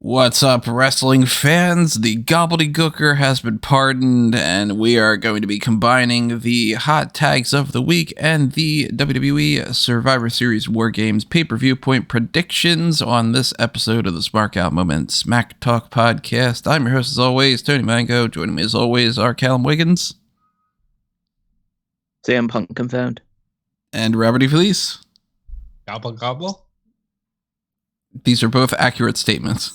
What's up, wrestling fans? The gobbledygooker has been pardoned, and we are going to be combining the hot tags of the week and the WWE Survivor Series WarGames Pay-Per-Viewpoint predictions on this episode of the Smark Out Moment Smack Talk podcast. I'm your host, as always, Tony Mango. Joining me, as always, are Callum Wiggins. CM Punk confirmed. And Robert E. Felice. Gobble, gobble. These are both accurate statements.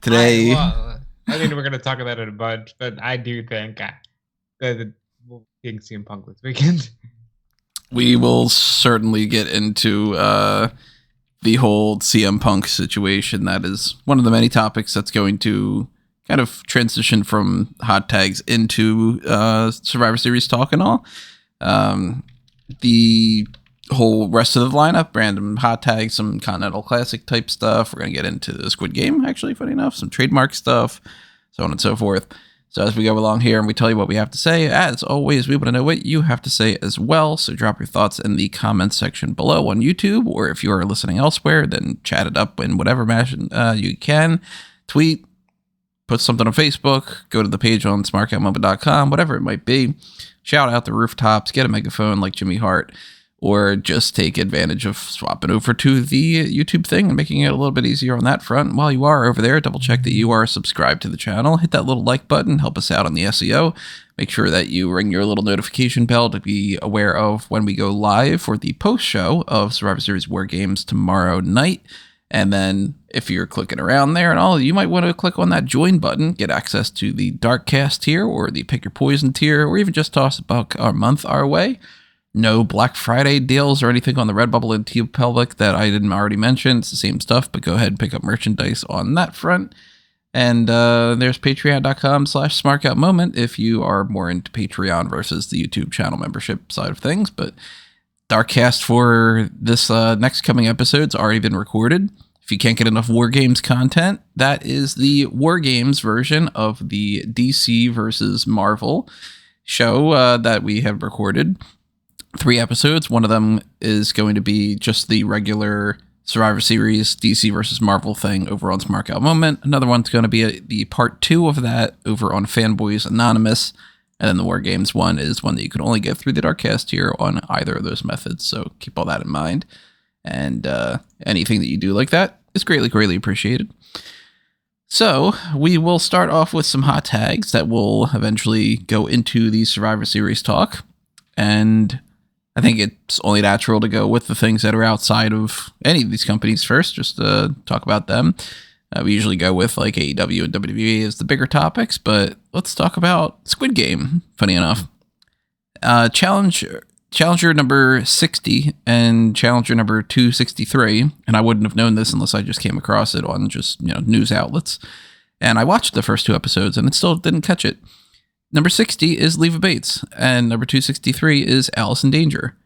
Today, I mean, we're going to talk about it a bunch, but I do think that we'll see CM Punk this weekend. We will certainly get into the whole CM Punk situation. That is one of the many topics that's going to kind of transition from hot tags into Survivor Series talk and all. The whole rest of the lineup, random hot tags, some Continental Classic type stuff. We're going to get into the Squid Game, actually, funny enough, some trademark stuff, so on and so forth. So as we go along here and we tell you what we have to say, as always, we want to know what you have to say as well. So drop your thoughts in the comments section below on YouTube, or if you're listening elsewhere, then chat it up in whatever fashion you can. Tweet, put something on Facebook, go to the page on smarkoutmoment.com, whatever it might be. Shout out the rooftops, get a megaphone like Jimmy Hart, or just take advantage of swapping over to the YouTube thing and making it a little bit easier on that front. While you are over there, double check that you are subscribed to the channel. Hit that little like button, help us out on the SEO. Make sure that you ring your little notification bell to be aware of when we go live for the post show of Survivor Series WarGames tomorrow night. And then if you're clicking around there and all, you might want to click on that join button, get access to the Darkcast tier or the Pick Your Poison tier, or even just toss $1 a month our way. No Black Friday deals or anything on the Redbubble and TeePublic that I didn't already mention. It's the same stuff, but go ahead and pick up merchandise on that front. And there's patreon.com/smarkoutmoment if you are more into Patreon versus the YouTube channel membership side of things. But Darkcast for this next coming episode's already been recorded. If you can't get enough WarGames content, that is the WarGames version of the DC versus Marvel show that we have recorded. 3 episodes. One of them is going to be just the regular Survivor Series DC versus Marvel thing over on Smark Out Moment. Another one's going to be the part 2 of that over on Fanboys Anonymous. And then the WarGames one is one that you can only get through the Darkcast here on either of those methods. So keep all that in mind. And anything that you do like that is greatly, greatly appreciated. So we will start off with some hot tags that will eventually go into the Survivor Series talk. And I think it's only natural to go with the things that are outside of any of these companies first, just to talk about them. We usually go with like AEW and WWE as the bigger topics, but let's talk about Squid Game, funny enough. Challenger number 60 and Challenger number 263, and I wouldn't have known this unless I just came across it on just, news outlets. And I watched the first 2 episodes and it still didn't catch it. Number 60 is Leva Bates, and number 263 is Allison Danger.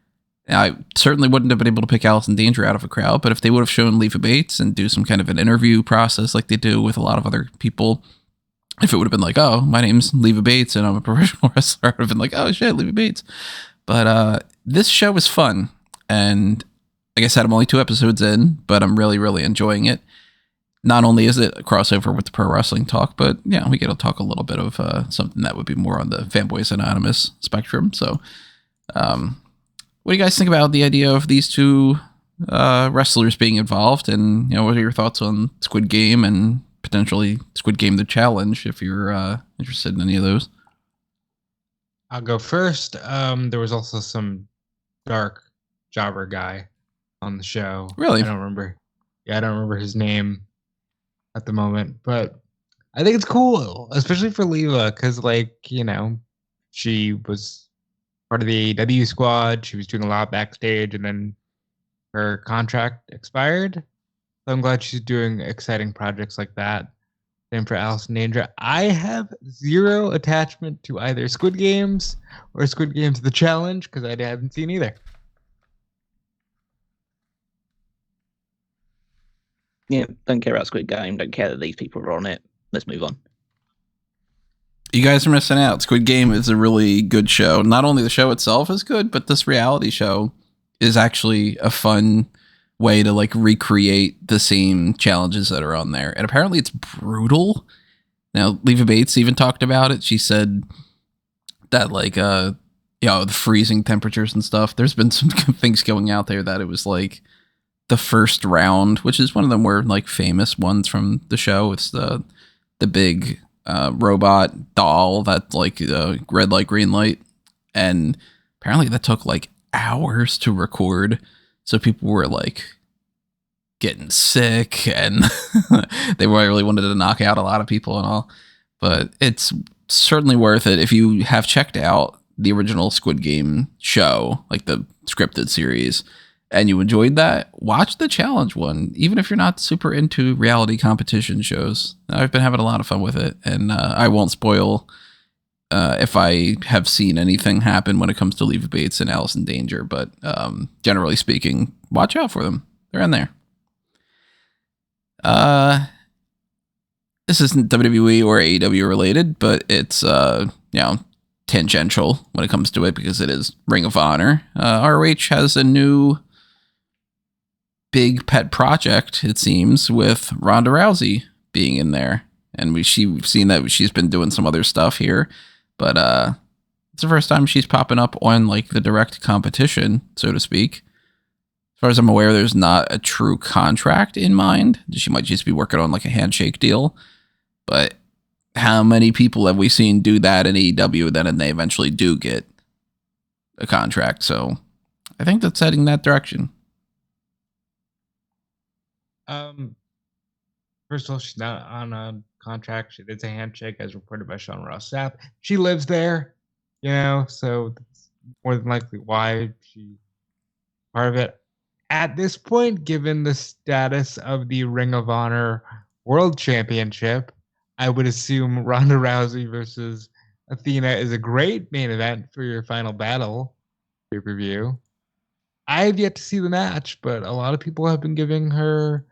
I certainly wouldn't have been able to pick Allison Danger out of a crowd, but if they would have shown Leva Bates and do some kind of an interview process like they do with a lot of other people, if it would have been like, oh, my name's Leva Bates and I'm a professional wrestler, I would have been like, oh shit, Leva Bates. But this show was fun, and like I said, I'm only 2 episodes in, but I'm really, really enjoying it. Not only is it a crossover with the pro wrestling talk, but yeah, we get to talk a little bit of something that would be more on the Fanboys Anonymous spectrum. So what do you guys think about the idea of these 2 wrestlers being involved? And, what are your thoughts on Squid Game and potentially Squid Game The Challenge, if you're interested in any of those? I'll go first. There was also some dark jobber guy on the show. Really? I don't remember. Yeah, I don't remember his name at the moment, but I think it's cool, especially for Leva, because she was part of the AEW squad. She was doing a lot backstage, and then her contract expired. So I'm glad she's doing exciting projects like that. Same for Allison Danger. I have 0 attachment to either Squid Games or Squid Games The Challenge because I haven't seen either. Yeah, don't care about Squid Game. Don't care that these people are on it. Let's move on. You guys are missing out. Squid Game is a really good show. Not only the show itself is good, but this reality show is actually a fun way to like recreate the same challenges that are on there. And apparently it's brutal. Now, Leva Bates even talked about it. She said that like the freezing temperatures and stuff. There's been some things going out there that it was like the first round, which is one of the more like famous ones from the show. It's the big robot doll that like red light, green light, and apparently that took like hours to record. So people were like getting sick, and they really wanted to knock out a lot of people and all. But it's certainly worth it if you have checked out the original Squid Game show, like the scripted series, and you enjoyed that. Watch the challenge one, even if you're not super into reality competition shows. I've been having a lot of fun with it, and I won't spoil if I have seen anything happen when it comes to Leva Bates and Alice in Danger, but generally speaking, watch out for them. They're in there. This isn't WWE or AEW related, but it's tangential when it comes to it because it is Ring of Honor. ROH has a new big pet project, it seems, with Ronda Rousey being in there, and we've seen that she's been doing some other stuff here, but it's the first time she's popping up on like the direct competition, so to speak. As far as I'm aware, there's not a true contract in mind. She might just be working on like a handshake deal. But how many people have we seen do that in AEW then and they eventually do get a contract? So I think that's heading that direction. First of all, she's not on a contract. She did a handshake as reported by Sean Ross Sapp. She lives there, so that's more than likely why she's part of it. At this point, given the status of the Ring of Honor World Championship, I would assume Ronda Rousey versus Athena is a great main event for your final battle pay-per-view. I have yet to see the match, but a lot of people have been giving her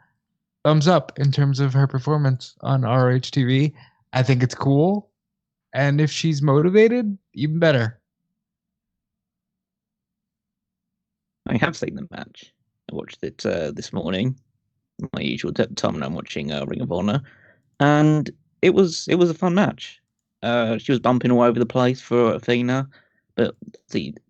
thumbs up in terms of her performance on ROH TV. I think it's cool. And if she's motivated, even better. I have seen the match. I watched it this morning. My usual time when I'm watching Ring of Honor. And it was a fun match. She was bumping all over the place for Athena, but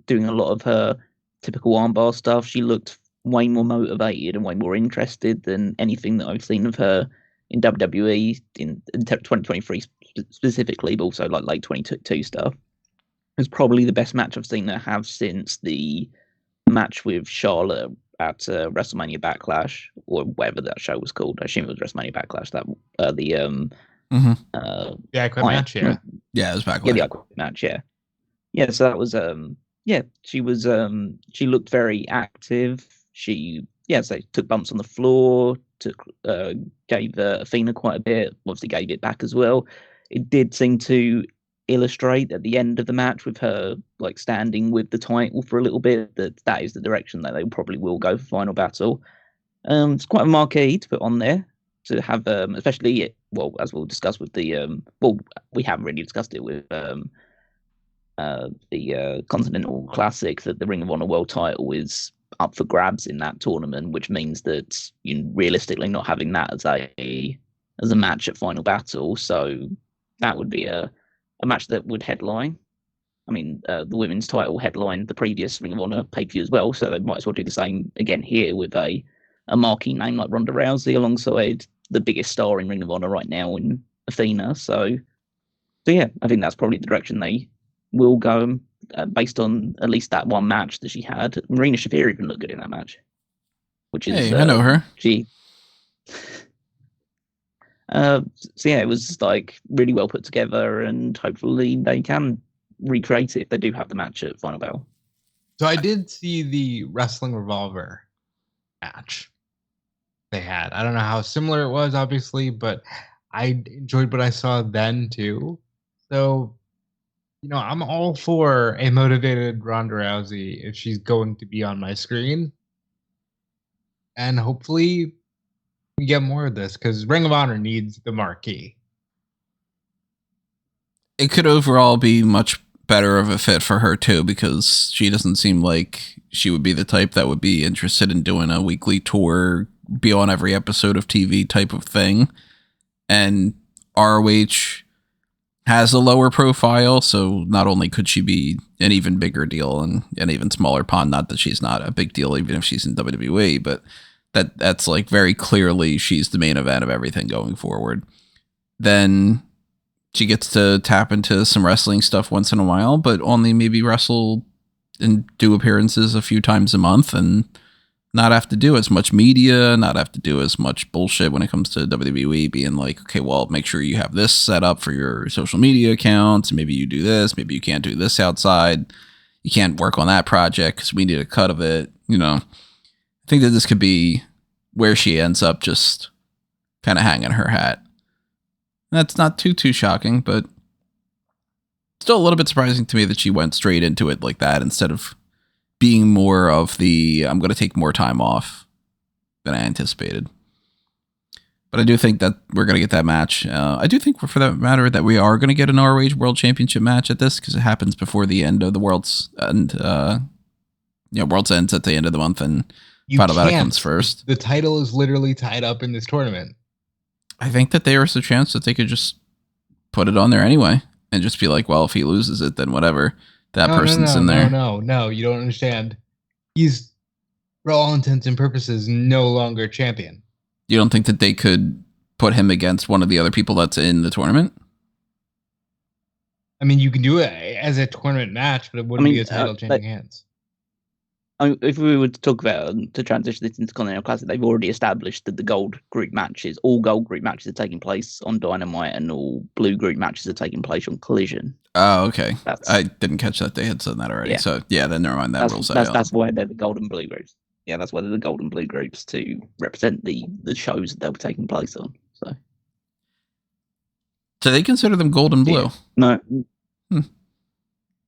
doing a lot of her typical armbar stuff. She looked way more motivated and way more interested than anything that I've seen of her in WWE in 2023 specifically, but also like late 2022 stuff. It was probably the best match I've seen her have since the match with Charlotte at WrestleMania Backlash, or whatever that show was called. I assume it was WrestleMania Backlash. That the Icon match, yeah. Yeah, it was Backlash. Yeah, the Icon match, yeah. Yeah, so that was she was she looked very active. She took bumps on the floor, gave Athena quite a bit, obviously gave it back as well. It did seem to illustrate at the end of the match with her like standing with the title for a little bit that is the direction that they probably will go for Final Battle. It's quite a marquee to put on there to have, especially as we'll discuss with the we haven't really discussed it with the Continental Classic, that the Ring of Honor World Title is up for grabs in that tournament, which means that you realistically not having that as a match at Final Battle. So that would be a match that would headline. I mean, the women's title headlined the previous Ring of Honor pay-per-view as well, so they might as well do the same again here with a marquee name like Ronda Rousey alongside the biggest star in Ring of Honor right now in Athena. So yeah, I think that's probably the direction they will go based on at least that one match that she had. Marina Shafir even looked good in that match, which is I know her. So yeah, it was like really well put together, and hopefully they can recreate it if they do have the match at Final Battle. So I did see the Wrestling Revolver match they had. I don't know how similar it was, obviously, but I enjoyed what I saw then too. So, I'm all for a motivated Ronda Rousey if she's going to be on my screen. And hopefully we get more of this because Ring of Honor needs the marquee. it could overall be much better of a fit for her too, because she doesn't seem like she would be the type that would be interested in doing a weekly tour, be on every episode of TV type of thing. And ROH has a lower profile, so not only could she be an even bigger deal and an even smaller pond, not that she's not a big deal even if she's in WWE, but that's like very clearly she's the main event of everything going forward. Then she gets to tap into some wrestling stuff once in a while, but only maybe wrestle and do appearances a few times a month and not have to do as much media, not have to do as much bullshit when it comes to WWE being like, okay, well, make sure you have this set up for your social media accounts. Maybe you do this. Maybe you can't do this outside. You can't work on that project because we need a cut of it. You know, I think that this could be where she ends up just kind of hanging her hat. And that's not too shocking, but still a little bit surprising to me that she went straight into it like that instead of being more of the, I'm going to take more time off than I anticipated. But I do think that we're going to get that match. I do think, for that matter, that we are going to get an ROH World Championship match at this, because it happens before the end of the World's End. World's End's at the end of the month, and Final Battle comes first. The title is literally tied up in this tournament. I think that there is a chance that they could just put it on there anyway and just be like, well, if he loses it, then whatever. That person's in there. No, you don't understand. He's, for all intents and purposes, no longer champion. You don't think that they could put him against one of the other people that's in the tournament? I mean, you can do it as a tournament match, but it wouldn't be a title changing hands. I mean, if we were to talk about to transition this into Continental Classic, they've already established that the gold group matches, all gold group matches are taking place on Dynamite, and all blue group matches are taking place on Collision. Oh, okay. I didn't catch that they had said that already. Yeah. So yeah, then never mind. That rules out. That's why they're the gold and blue groups. Yeah, that's why they're the gold and blue groups, to represent the shows that they'll be taking place on. So they consider them gold and blue? Yeah. No.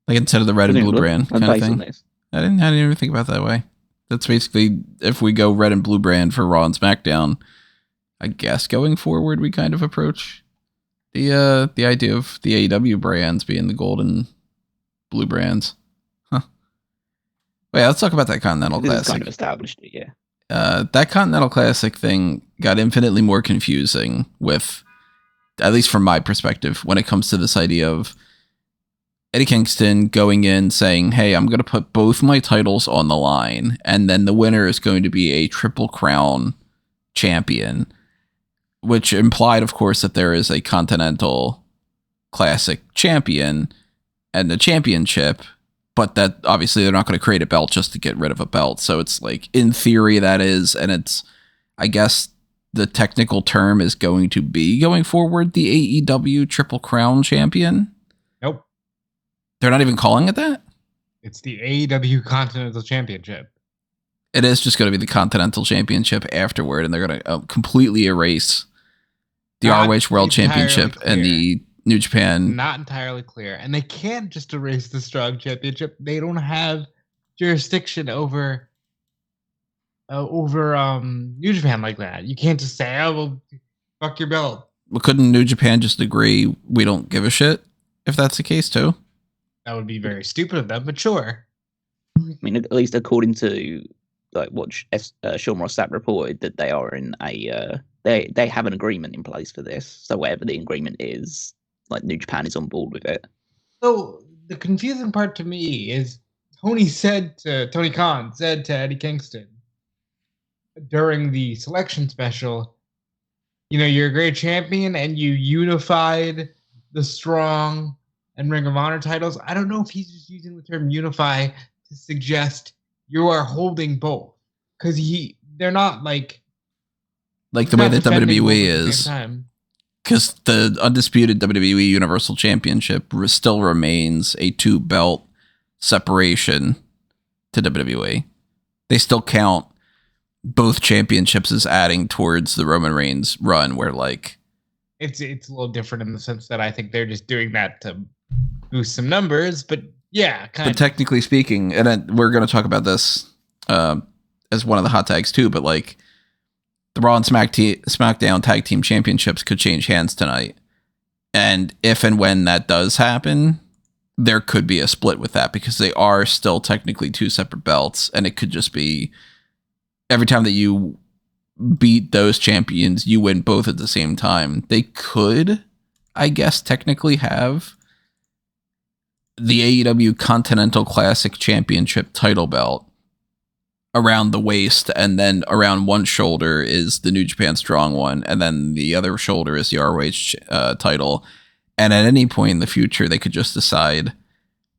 Like instead of the red and blue brand kind of thing. I didn't even think about it that way. That's basically, if we go red and blue brand for Raw and SmackDown, I guess going forward we kind of approach the idea of the AEW brands being the gold and blue brands. Huh. Wait, let's talk about that Continental Classic. Kind of established it, yeah. That Continental Classic thing got infinitely more confusing with, at least from my perspective, when it comes to this idea of Eddie Kingston going in saying, hey, I'm going to put both my titles on the line, and then the winner is going to be a Triple Crown champion, which implied, of course, that there is a Continental Classic champion and a championship, but that obviously they're not going to create a belt just to get rid of a belt. So it's like, in theory, that is, and it's, I guess the technical term is going to be, going forward, the AEW Triple Crown champion. Nope. They're not even calling it that? It's the AEW Continental Championship. It is just going to be the Continental Championship afterward, and they're going to completely erase the ROH World Championship and the New Japan. Not entirely clear. And they can't just erase the Strong Championship. They don't have jurisdiction over New Japan like that. You can't just say, oh, well, fuck your belt. Well, couldn't New Japan just agree we don't give a shit if that's the case too? That would be very stupid of them, but sure. I mean, at least according to like what Sean Ross Sapp reported, that they are in a they have an agreement in place for this. So whatever the agreement is, like New Japan is on board with it. So the confusing part to me is Tony Khan said to Eddie Kingston during the selection special, you know, you're a great champion and you unified the Strong and Ring of Honor titles. I don't know if he's just using the term unify to suggest you are holding both, because they're not like the way that WWE is, because the undisputed WWE Universal Championship still remains a 2-belt separation to WWE. They still count both championships as adding towards the Roman Reigns run, where like it's a little different in the sense that I think they're just doing that to boost some numbers, but yeah, kind of. Technically speaking, and then we're going to talk about this as one of the hot tags too, but like the Raw and SmackDown Tag Team Championships could change hands tonight, And if and when that does happen, there could be a split with that because they are still technically two separate belts. And it could just be every time that you beat those champions, you win both at the same time. They could, I guess, technically have the AEW Continental Classic Championship title belt around the waist, and then around one shoulder is the New Japan Strong one, and then the other shoulder is the ROH title. And at any point in the future, they could just decide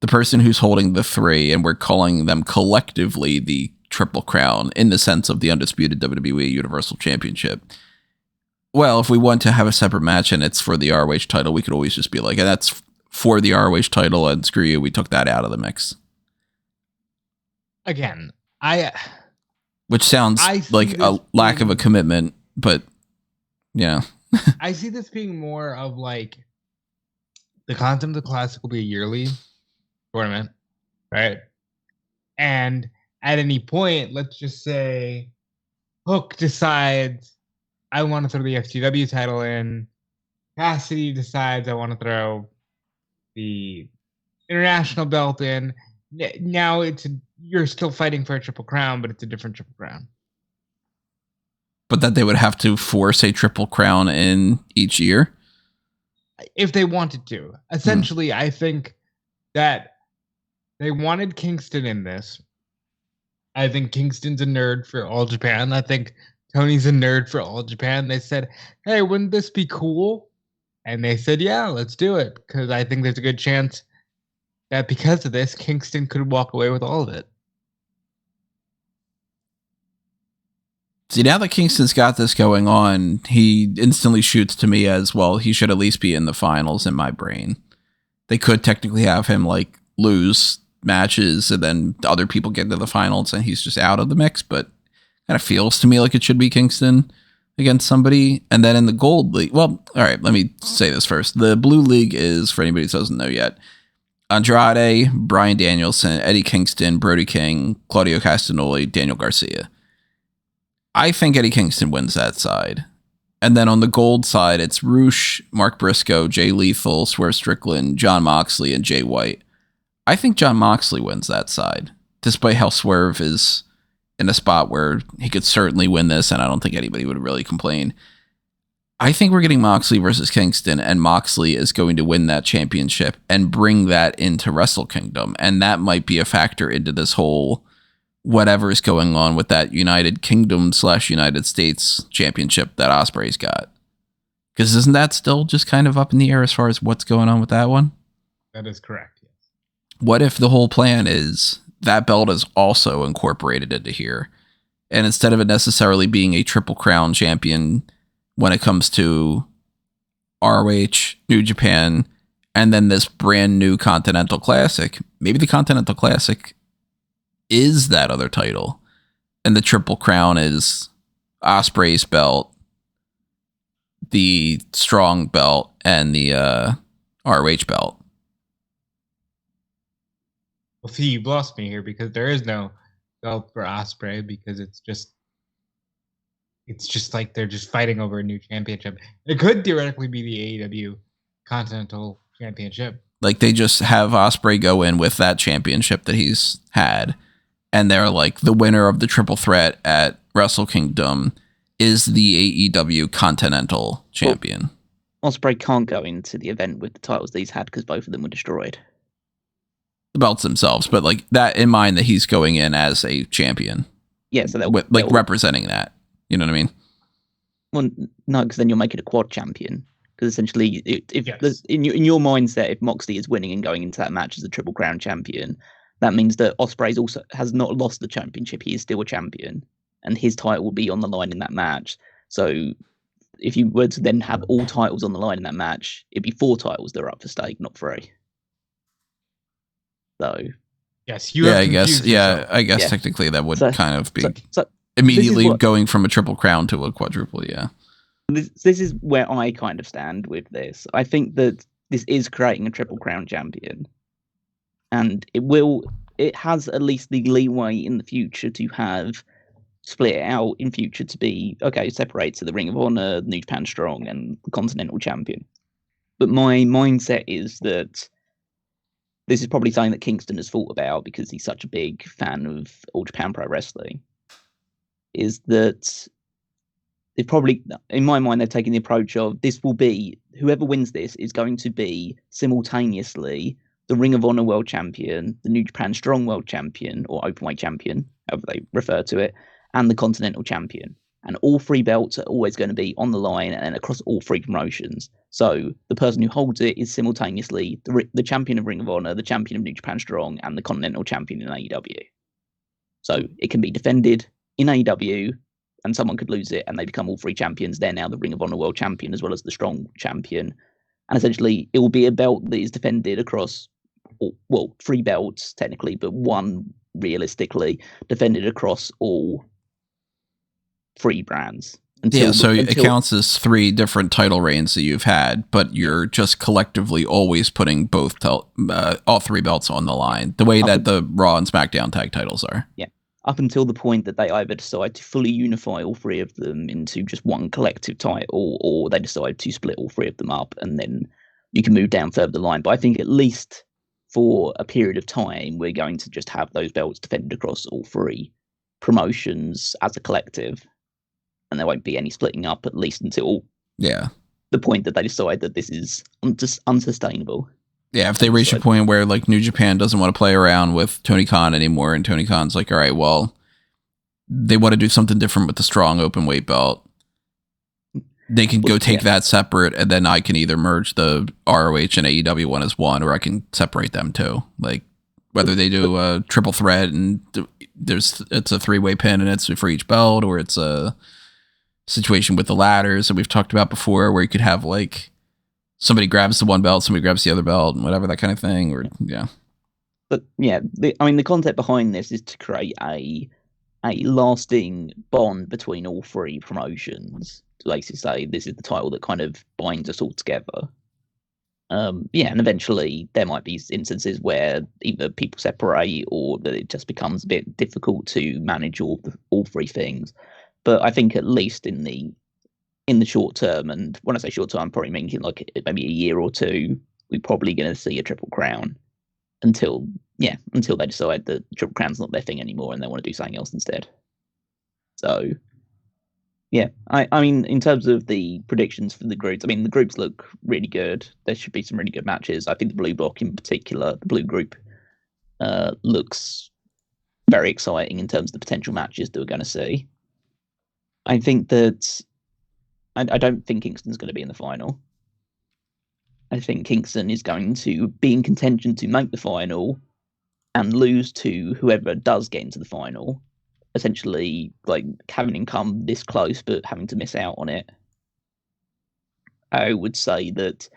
the person who's holding the three, and we're calling them collectively the Triple Crown in the sense of the undisputed WWE Universal Championship. Well, if we want to have a separate match and it's for the ROH title, we could always just be like, and that's for the ROH title, and screw you, we took that out of the mix. Again, which sounds like a lack of a commitment, but yeah. I see this being more of like the Continental Classic will be a yearly tournament, right? And at any point, let's just say Hook decides I want to throw the FTW title in. Cassidy decides I want to throw the international belt in. Now you're still fighting for a Triple Crown, but it's a different Triple Crown. But that they would have to force a Triple Crown in each year? If they wanted to. Essentially, I think that they wanted Kingston in this. I think Kingston's a nerd for All Japan. I think Tony's a nerd for All Japan. They said, hey, wouldn't this be cool? And they said, yeah, let's do it. Because I think there's a good chance that because of this, Kingston could walk away with all of it. See, now that Kingston's got this going on, he instantly shoots to me as, well, he should at least be in the finals in my brain. They could technically have him, like, lose matches and then other people get to the finals and he's just out of the mix, but kind of feels to me like it should be Kingston against somebody. And then in the Gold League, well, all right, let me say this first. The Blue League is, for anybody who doesn't know yet, Andrade, Bryan Danielson, Eddie Kingston, Brody King, Claudio Castagnoli, Daniel Garcia. I think Eddie Kingston wins that side. And then on the gold side, it's Roosh, Mark Briscoe, Jay Lethal, Swerve Strickland, Jon Moxley, and Jay White. I think Jon Moxley wins that side, despite how Swerve is in a spot where he could certainly win this, and I don't think anybody would really complain. I think we're getting Moxley versus Kingston, and Moxley is going to win that championship and bring that into Wrestle Kingdom, and that might be a factor into this whole whatever is going on with that United Kingdom / United States championship that Ospreay's got. Because isn't that still just kind of up in the air as far as what's going on with that one? That is correct, yes. What if the whole plan is that belt is also incorporated into here? And instead of it necessarily being a Triple Crown champion when it comes to ROH, New Japan, and then this brand new Continental Classic, maybe the Continental Classic is that other title. And the Triple Crown is Ospreay's belt, the Strong belt, and the ROH belt. Well, see, you've lost me here because there is no belt for Ospreay because it's just like they're just fighting over a new championship. It could theoretically be the AEW Continental Championship. Like they just have Ospreay go in with that championship that he's had, and they're like, the winner of the triple threat at Wrestle Kingdom is the AEW Continental Champion. Well, Ospreay can't go into the event with the titles that he's had because both of them were destroyed. The belts themselves, but like that in mind that he's going in as a champion. Yeah, so they'll representing that. You know what I mean? Well, no, because then you're making a quad champion. Because essentially, in your mindset, if Moxley is winning and going into that match as a Triple Crown champion, that means that Ospreay also has not lost the championship. He is still a champion, and his title will be on the line in that match. So, if you were to then have all titles on the line in that match, it'd be 4 titles that are up for stake, not 3. So, yes, I guess technically that would kind of be so immediately going from a triple crown to a quadruple. Yeah, this is where I kind of stand with this. I think that this is creating a Triple Crown champion, and it has at least the leeway in the future to have split it out in future to be separate to the Ring of Honor, New Japan Strong, and the Continental Champion. But my mindset is that this is probably something that Kingston has thought about because he's such a big fan of All Japan Pro Wrestling. Is that they probably, in my mind, they've taken the approach of this will be, whoever wins this is going to be simultaneously the Ring of Honor World Champion, the New Japan Strong World Champion, or Openweight Champion, however they refer to it, and the Continental Champion. And all three belts are always going to be on the line and across all three promotions. So the person who holds it is simultaneously the champion of Ring of Honor, the champion of New Japan Strong, and the Continental Champion in AEW. So it can be defended in AEW, and someone could lose it, and they become all three champions. They're now the Ring of Honor World Champion as well as the Strong Champion. And essentially, it will be a belt that is defended across, well, three belts technically, but one realistically defended across all three brands. So it counts as three different title reigns that you've had, but you're just collectively always putting all three belts on the line, the way that the Raw and SmackDown tag titles are. Yeah. Up until the point that they either decide to fully unify all three of them into just one collective title, or they decide to split all three of them up, and then you can move down further the line. But I think at least for a period of time, we're going to just have those belts defended across all three promotions as a collective, and there won't be any splitting up, at least until the point that they decide that this is unsustainable. Yeah, if they reach a point where like New Japan doesn't want to play around with Tony Khan anymore, and Tony Khan's like, all right, well, they want to do something different with the strong open weight belt, they can go take that separate, and then I can either merge the ROH and AEW one as one, or I can separate them too. Like whether they do a triple threat and it's a three-way pin and it's for each belt, or it's a situation with the ladders that we've talked about before, where you could have like somebody grabs the one belt, somebody grabs the other belt, and whatever, that kind of thing. Or But yeah, the concept behind this is to create a lasting bond between all three promotions. To basically say this is the title that kind of binds us all together. And eventually there might be instances where either people separate or that it just becomes a bit difficult to manage all three things. But I think at least in the short term, and when I say short term, I'm probably thinking like maybe a year or two, we're probably going to see a Triple Crown until they decide that Triple Crown's not their thing anymore and they want to do something else instead. So, yeah, I mean, in terms of the predictions for the groups, I mean, the groups look really good. There should be some really good matches. I think the blue block in particular, the blue group, looks very exciting in terms of the potential matches that we're going to see. I think that I don't think Kingston's going to be in the final. I think Kingston is going to be in contention to make the final and lose to whoever does get into the final. Essentially, like having him come this close but having to miss out on it. I would say that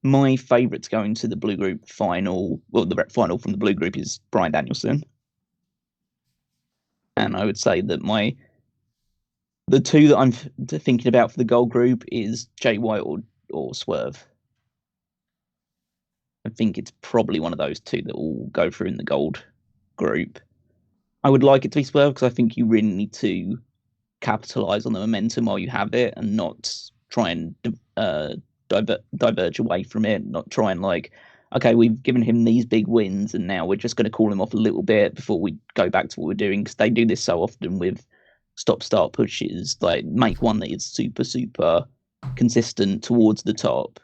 my favourite to go into the blue group final, well, the final from the blue group is Bryan Danielson. And I would say that the two that I'm thinking about for the gold group is Jay White or Swerve. I think it's probably one of those two that will go through in the gold group. I would like it to be Swerve because I think you really need to capitalize on the momentum while you have it and not try and diverge away from it. Not try and like, okay, we've given him these big wins and now we're just going to call him off a little bit before we go back to what we're doing, because they do this so often with stop-start pushes. Like, make one that is super, super consistent towards the top.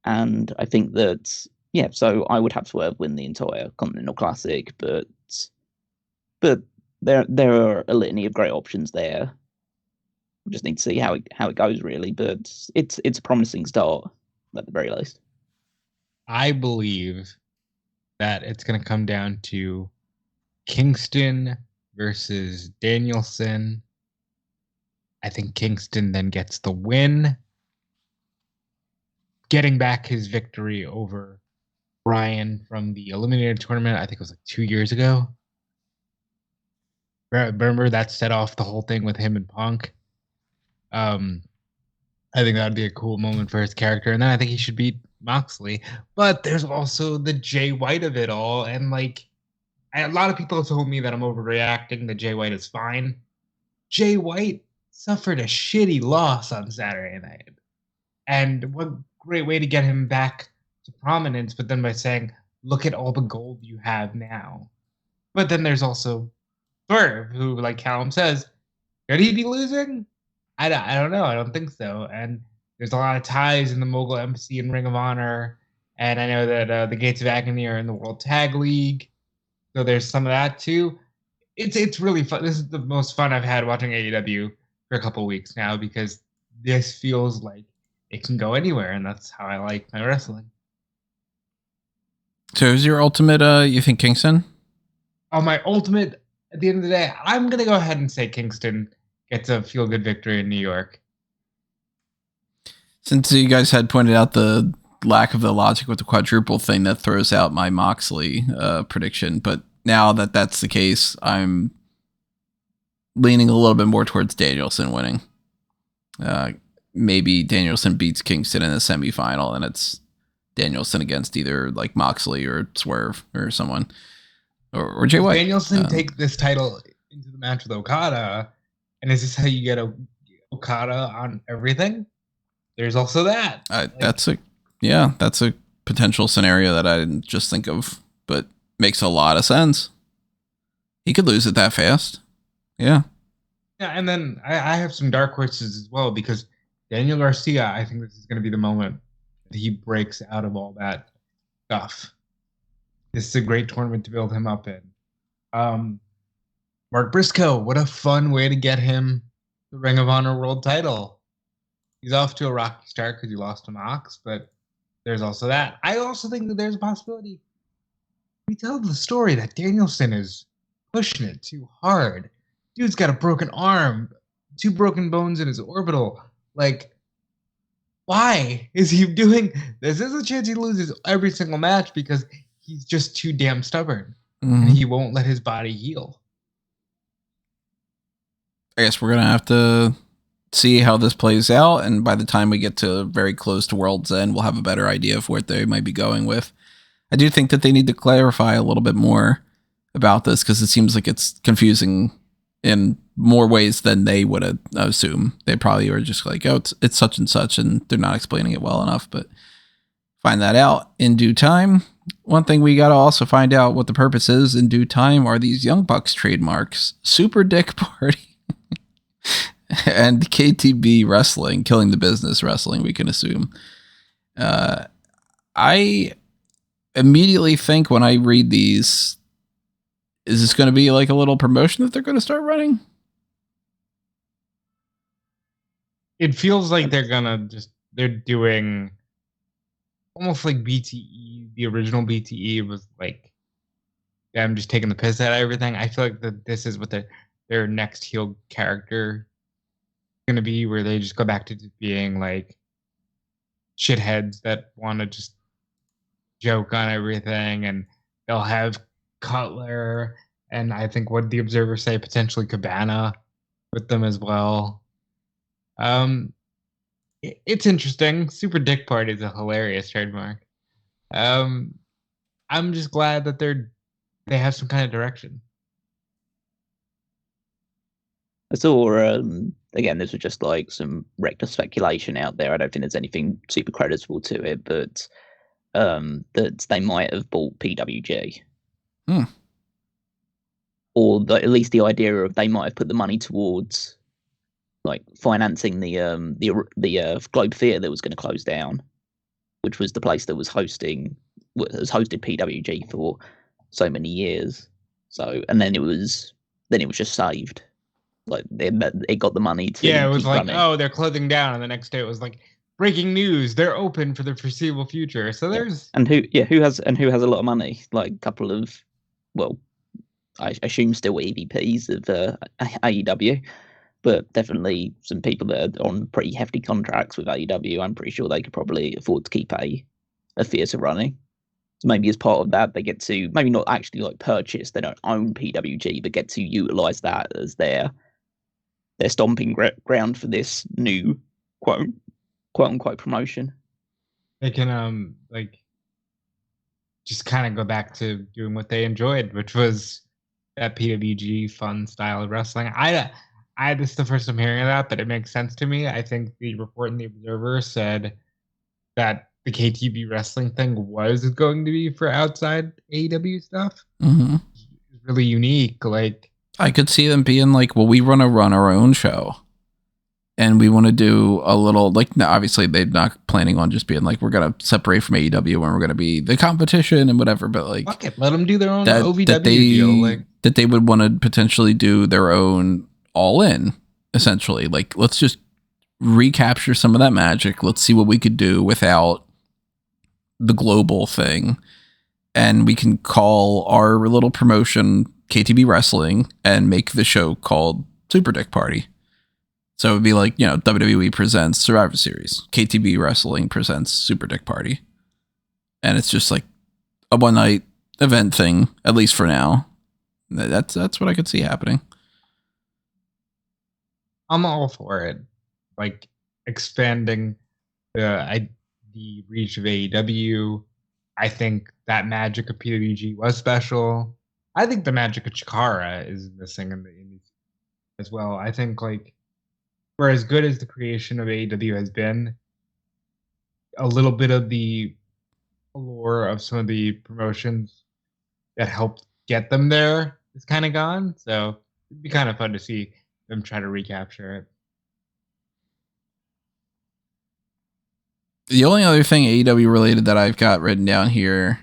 And I think that, so I would have Swerve win the entire Continental Classic, but there are a litany of great options there. We just need to see how it goes, really. But it's a promising start, at the very least. I believe that it's going to come down to Kingston versus Danielson. I think Kingston then gets the win, getting back his victory over Bryan from the Eliminator tournament. I think it was like 2 years ago. Remember that set off the whole thing with him and Punk? I think that would be a cool moment for his character. And then I think he should beat Moxley. But there's also the Jay White of it all. And like, a lot of people have told me that I'm overreacting, that Jay White is fine. Jay White suffered a shitty loss on Saturday night. And great way to get him back to prominence, but then by saying, look at all the gold you have now. But then there's also Swerve, who, like Callum says, could he be losing? I don't know. I don't think so. And there's a lot of ties in the Mogul Embassy and Ring of Honor. And I know that the Gates of Agony are in the World Tag League. So there's some of that too. It's really fun. This is the most fun I've had watching AEW for a couple of weeks now, because this feels like it can go anywhere, and that's how I like my wrestling. So is your ultimate, you think Kingston? Oh, my ultimate, at the end of the day, I'm going to go ahead and say Kingston gets a feel-good victory in New York. Since you guys had pointed out the lack of the logic with the quadruple thing, that throws out my Moxley prediction. But now that that's the case, I'm leaning a little bit more towards Danielson winning. Maybe Danielson beats Kingston in the semifinal, and it's Danielson against either like Moxley or Swerve or someone, or Jay White. Danielson take this title into the match with Okada, and is this how you get Okada on everything? There's also that. That's a potential scenario that I didn't just think of, but makes a lot of sense. He could lose it that fast. Yeah. Yeah, and then I have some dark horses as well, because Daniel Garcia, I think this is going to be the moment that he breaks out of all that stuff. This is a great tournament to build him up in. Mark Briscoe, what a fun way to get him the Ring of Honor World title. He's off to a rocky start because he lost to Mox, but there's also that. I also think that there's a possibility we tell the story that Danielson is pushing it too hard. Dude's got a broken arm, 2 broken bones in his orbital. Like, why is he doing this? There's a chance he loses every single match because he's just too damn stubborn. Mm-hmm. And he won't let his body heal. I guess we're going to have to see how this plays out, and by the time we get to very close to World's End, we'll have a better idea of where they might be going with. I do think that they need to clarify a little bit more about this, because it seems like it's confusing in more ways than they would assume. They probably were just like, oh, it's such and such, and they're not explaining it well enough, but find that out in due time. One thing we got to also find out what the purpose is in due time are these Young Bucks trademarks, Super Dick Party and KTB Wrestling, Killing the Business Wrestling, we can assume. I immediately think when I read these, is this going to be like a little promotion that they're going to start running? It feels like they're doing almost like BTE. The original BTE was like, I'm just taking the piss out of everything. I feel like that this is what their next heel character going to be, where they just go back to being like shitheads that want to just joke on everything, and they'll have Cutler, and I think what the observers say, potentially Cabana with them as well. It's interesting. Super Dick Party is a hilarious trademark. I'm just glad that they have some kind of direction. I saw, again, this was just like some reckless speculation out there. I don't think there's anything super creditable to it, but that they might have bought PWG. Or at least the idea of they might have put the money towards like financing the Globe Theatre that was going to close down, which was the place that has hosted PWG for so many years. So, and then it was just saved. Like it got the money to it was keep like, running. oh, they're closing down, and the next day it was like, breaking news, they're open for the foreseeable future. So there's who has a lot of money, like a couple of, well, I assume still EVPs of AEW, but definitely some people that are on pretty hefty contracts with AEW. I'm pretty sure they could probably afford to keep a theatre running. So maybe as part of that, they get to maybe not actually like purchase. They don't own PWG, but get to utilize that as their stomping ground for this new quote unquote promotion. They can like just kind of go back to doing what they enjoyed, which was that PWG fun style of wrestling. This is the first I'm hearing of that, but it makes sense to me. I think the report in the Observer said that the KTB wrestling thing was going to be for outside AEW stuff. Mm-hmm. It's really unique. Like, I could see them being like, well, we want to run our own show. And we want to do a little, like, no, obviously they're not planning on just being like, we're going to separate from AEW when we're going to be the competition and whatever. But like, fuck it, let them do their own OVW deal. Like, that they would want to potentially do their own All In, essentially. Like, let's just recapture some of that magic. Let's see what we could do without the global thing. And we can call our little promotion KTB Wrestling and make the show called Super Dick Party. So it would be like, you know, WWE presents Survivor Series. KTB Wrestling presents Super Dick Party. And it's just like a one-night event thing, at least for now. That's what I could see happening. I'm all for it. Like, expanding the reach of AEW. I think that magic of PWG was special. I think the magic of Chikara is missing in the indies as well. I think, like, for as good as the creation of AEW has been, a little bit of the allure of some of the promotions that helped get them there is kind of gone. So it'd be kind of fun to see them try to recapture it. The only other thing AEW related that I've got written down here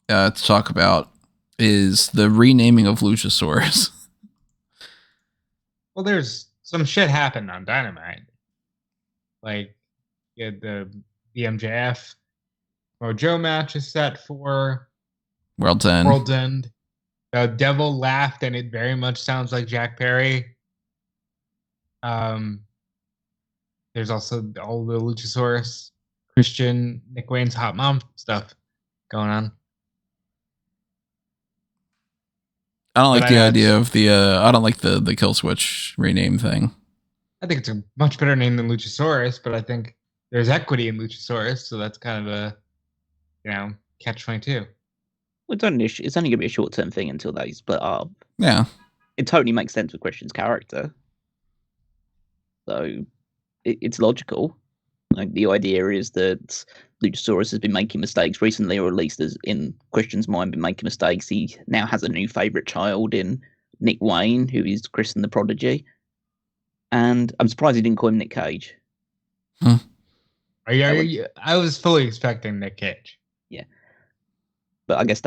to talk about is the renaming of Luchasaurus. Well, there's some shit happened on Dynamite. Like, you had the MJF Mojo match is set for World's End. World's End. The Devil laughed, and it very much sounds like Jack Perry. There's also all the Luchasaurus, Christian, Nick Wayne's Hot Mom stuff going on. I don't like the idea of the I don't like the Kill Switch rename thing. I think it's a much better name than Luchasaurus, but I think there's equity in Luchasaurus, so that's kind of a, you know, catch-22. Well, it's only going to be a short-term thing until they split up. Yeah. It totally makes sense with Christian's character. So it's logical. Like, the idea is that Luchasaurus has been making mistakes recently, or at least as in Christian's mind, been making mistakes. He now has a new favorite child in Nick Wayne, who is Christian the Prodigy. And I'm surprised he didn't call him Nick Cage. Huh. I was fully expecting Nick Cage. Yeah. But I guess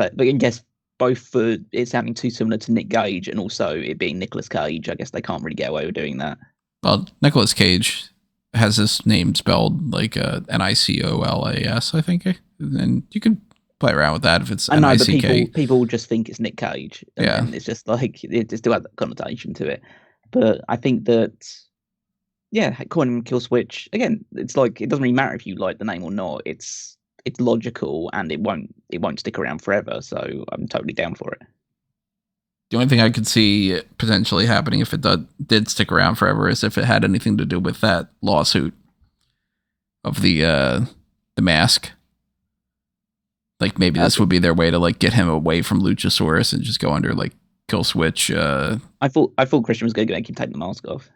both for it sounding too similar to Nick Cage and also it being Nicolas Cage, I guess they can't really get away with doing that. Well, Nicolas Cage has his name spelled like Nicolas, I think. And you can play around with that if it's I know, Nick. But people just think it's Nick Cage. And it's just like, it just still has that connotation to it. But I think that, yeah, calling him Kill Switch, again, it's like, it doesn't really matter if you like the name or not. It's logical, and it won't stick around forever. So I'm totally down for it. The only thing I could see potentially happening if it did stick around forever is if it had anything to do with that lawsuit of the mask. Like, maybe this would be their way to like get him away from Luchasaurus and just go under like Kill Switch. I thought Christian was going to make him take the mask off.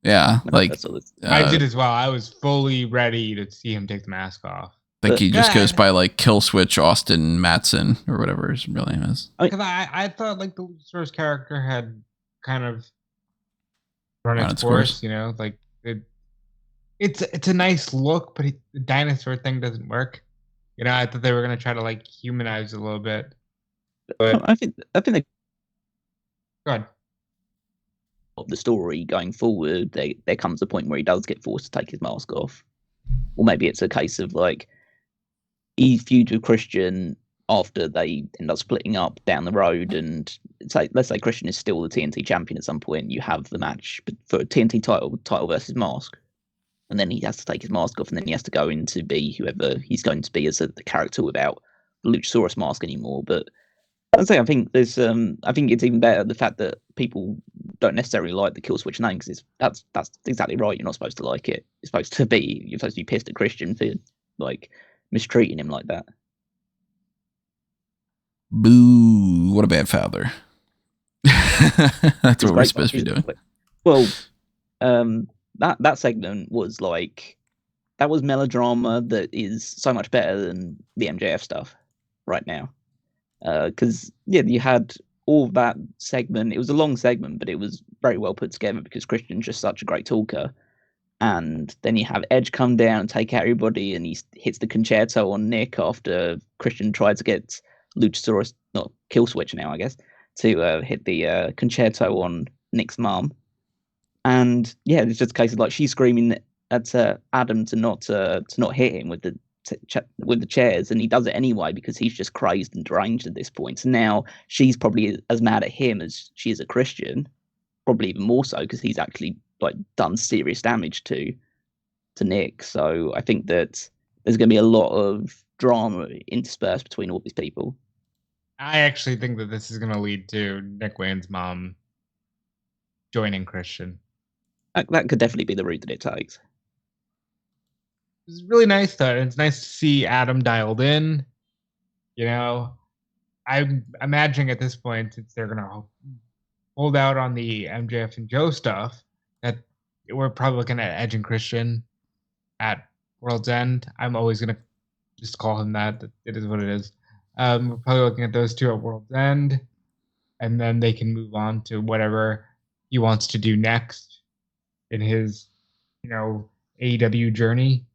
Yeah, like I did as well. I was fully ready to see him take the mask off. Like, he just goes by like Kill Switch Austin Matson or whatever his real name is. Because I thought like the Luchasaurus character had kind of run its course, you know, like it's a nice look, but the dinosaur thing doesn't work. You know, I thought they were gonna try to like humanize it a little bit. But I think they. Go ahead. Of the story going forward, there comes a point where he does get forced to take his mask off, or maybe it's a case of like he feuds with Christian after they end up splitting up down the road, and let's say Christian is still the TNT champion at some point. You have the match for a TNT title versus mask, and then he has to take his mask off, and then he has to go in to be whoever he's going to be as the character without the Luchasaurus mask anymore. But I think there's I think it's even better the fact that people don't necessarily like the Kill Switch name, because that's exactly right. You're not supposed to like it. You're supposed to be pissed at Christian for like mistreating him like that. Boo! What a bad father. That's what we're supposed to be doing. Well, that segment was like was melodrama that is so much better than the MJF stuff right now. Because you had all that segment. It was a long segment, but it was very well put together because Christian's just such a great talker. And then you have Edge come down and take out everybody, and he hits the concerto on Nick after Christian tried to get Luchasaurus, not Kill Switch now, I guess, to hit the concerto on Nick's mum. And yeah, it's just a case of like she's screaming at Adam to not hit him with the chairs, and he does it anyway because he's just crazed and deranged at this point. So now she's probably as mad at him as she is at Christian, probably even more so because he's actually like done serious damage to Nick. So I think that there's going to be a lot of drama interspersed between all these people. I actually think that this is going to lead to Nick Wayne's mom joining Christian. That could definitely be the route that it takes. It's really nice though. It's nice to see Adam dialed in. You know, I'm imagining at this point, since they're gonna hold out on the MJF and Joe stuff, that we're probably looking at Edge and Christian at World's End. I'm always gonna just call him that. It is what it is. We're probably looking at those two at World's End, and then they can move on to whatever he wants to do next in his, AEW journey.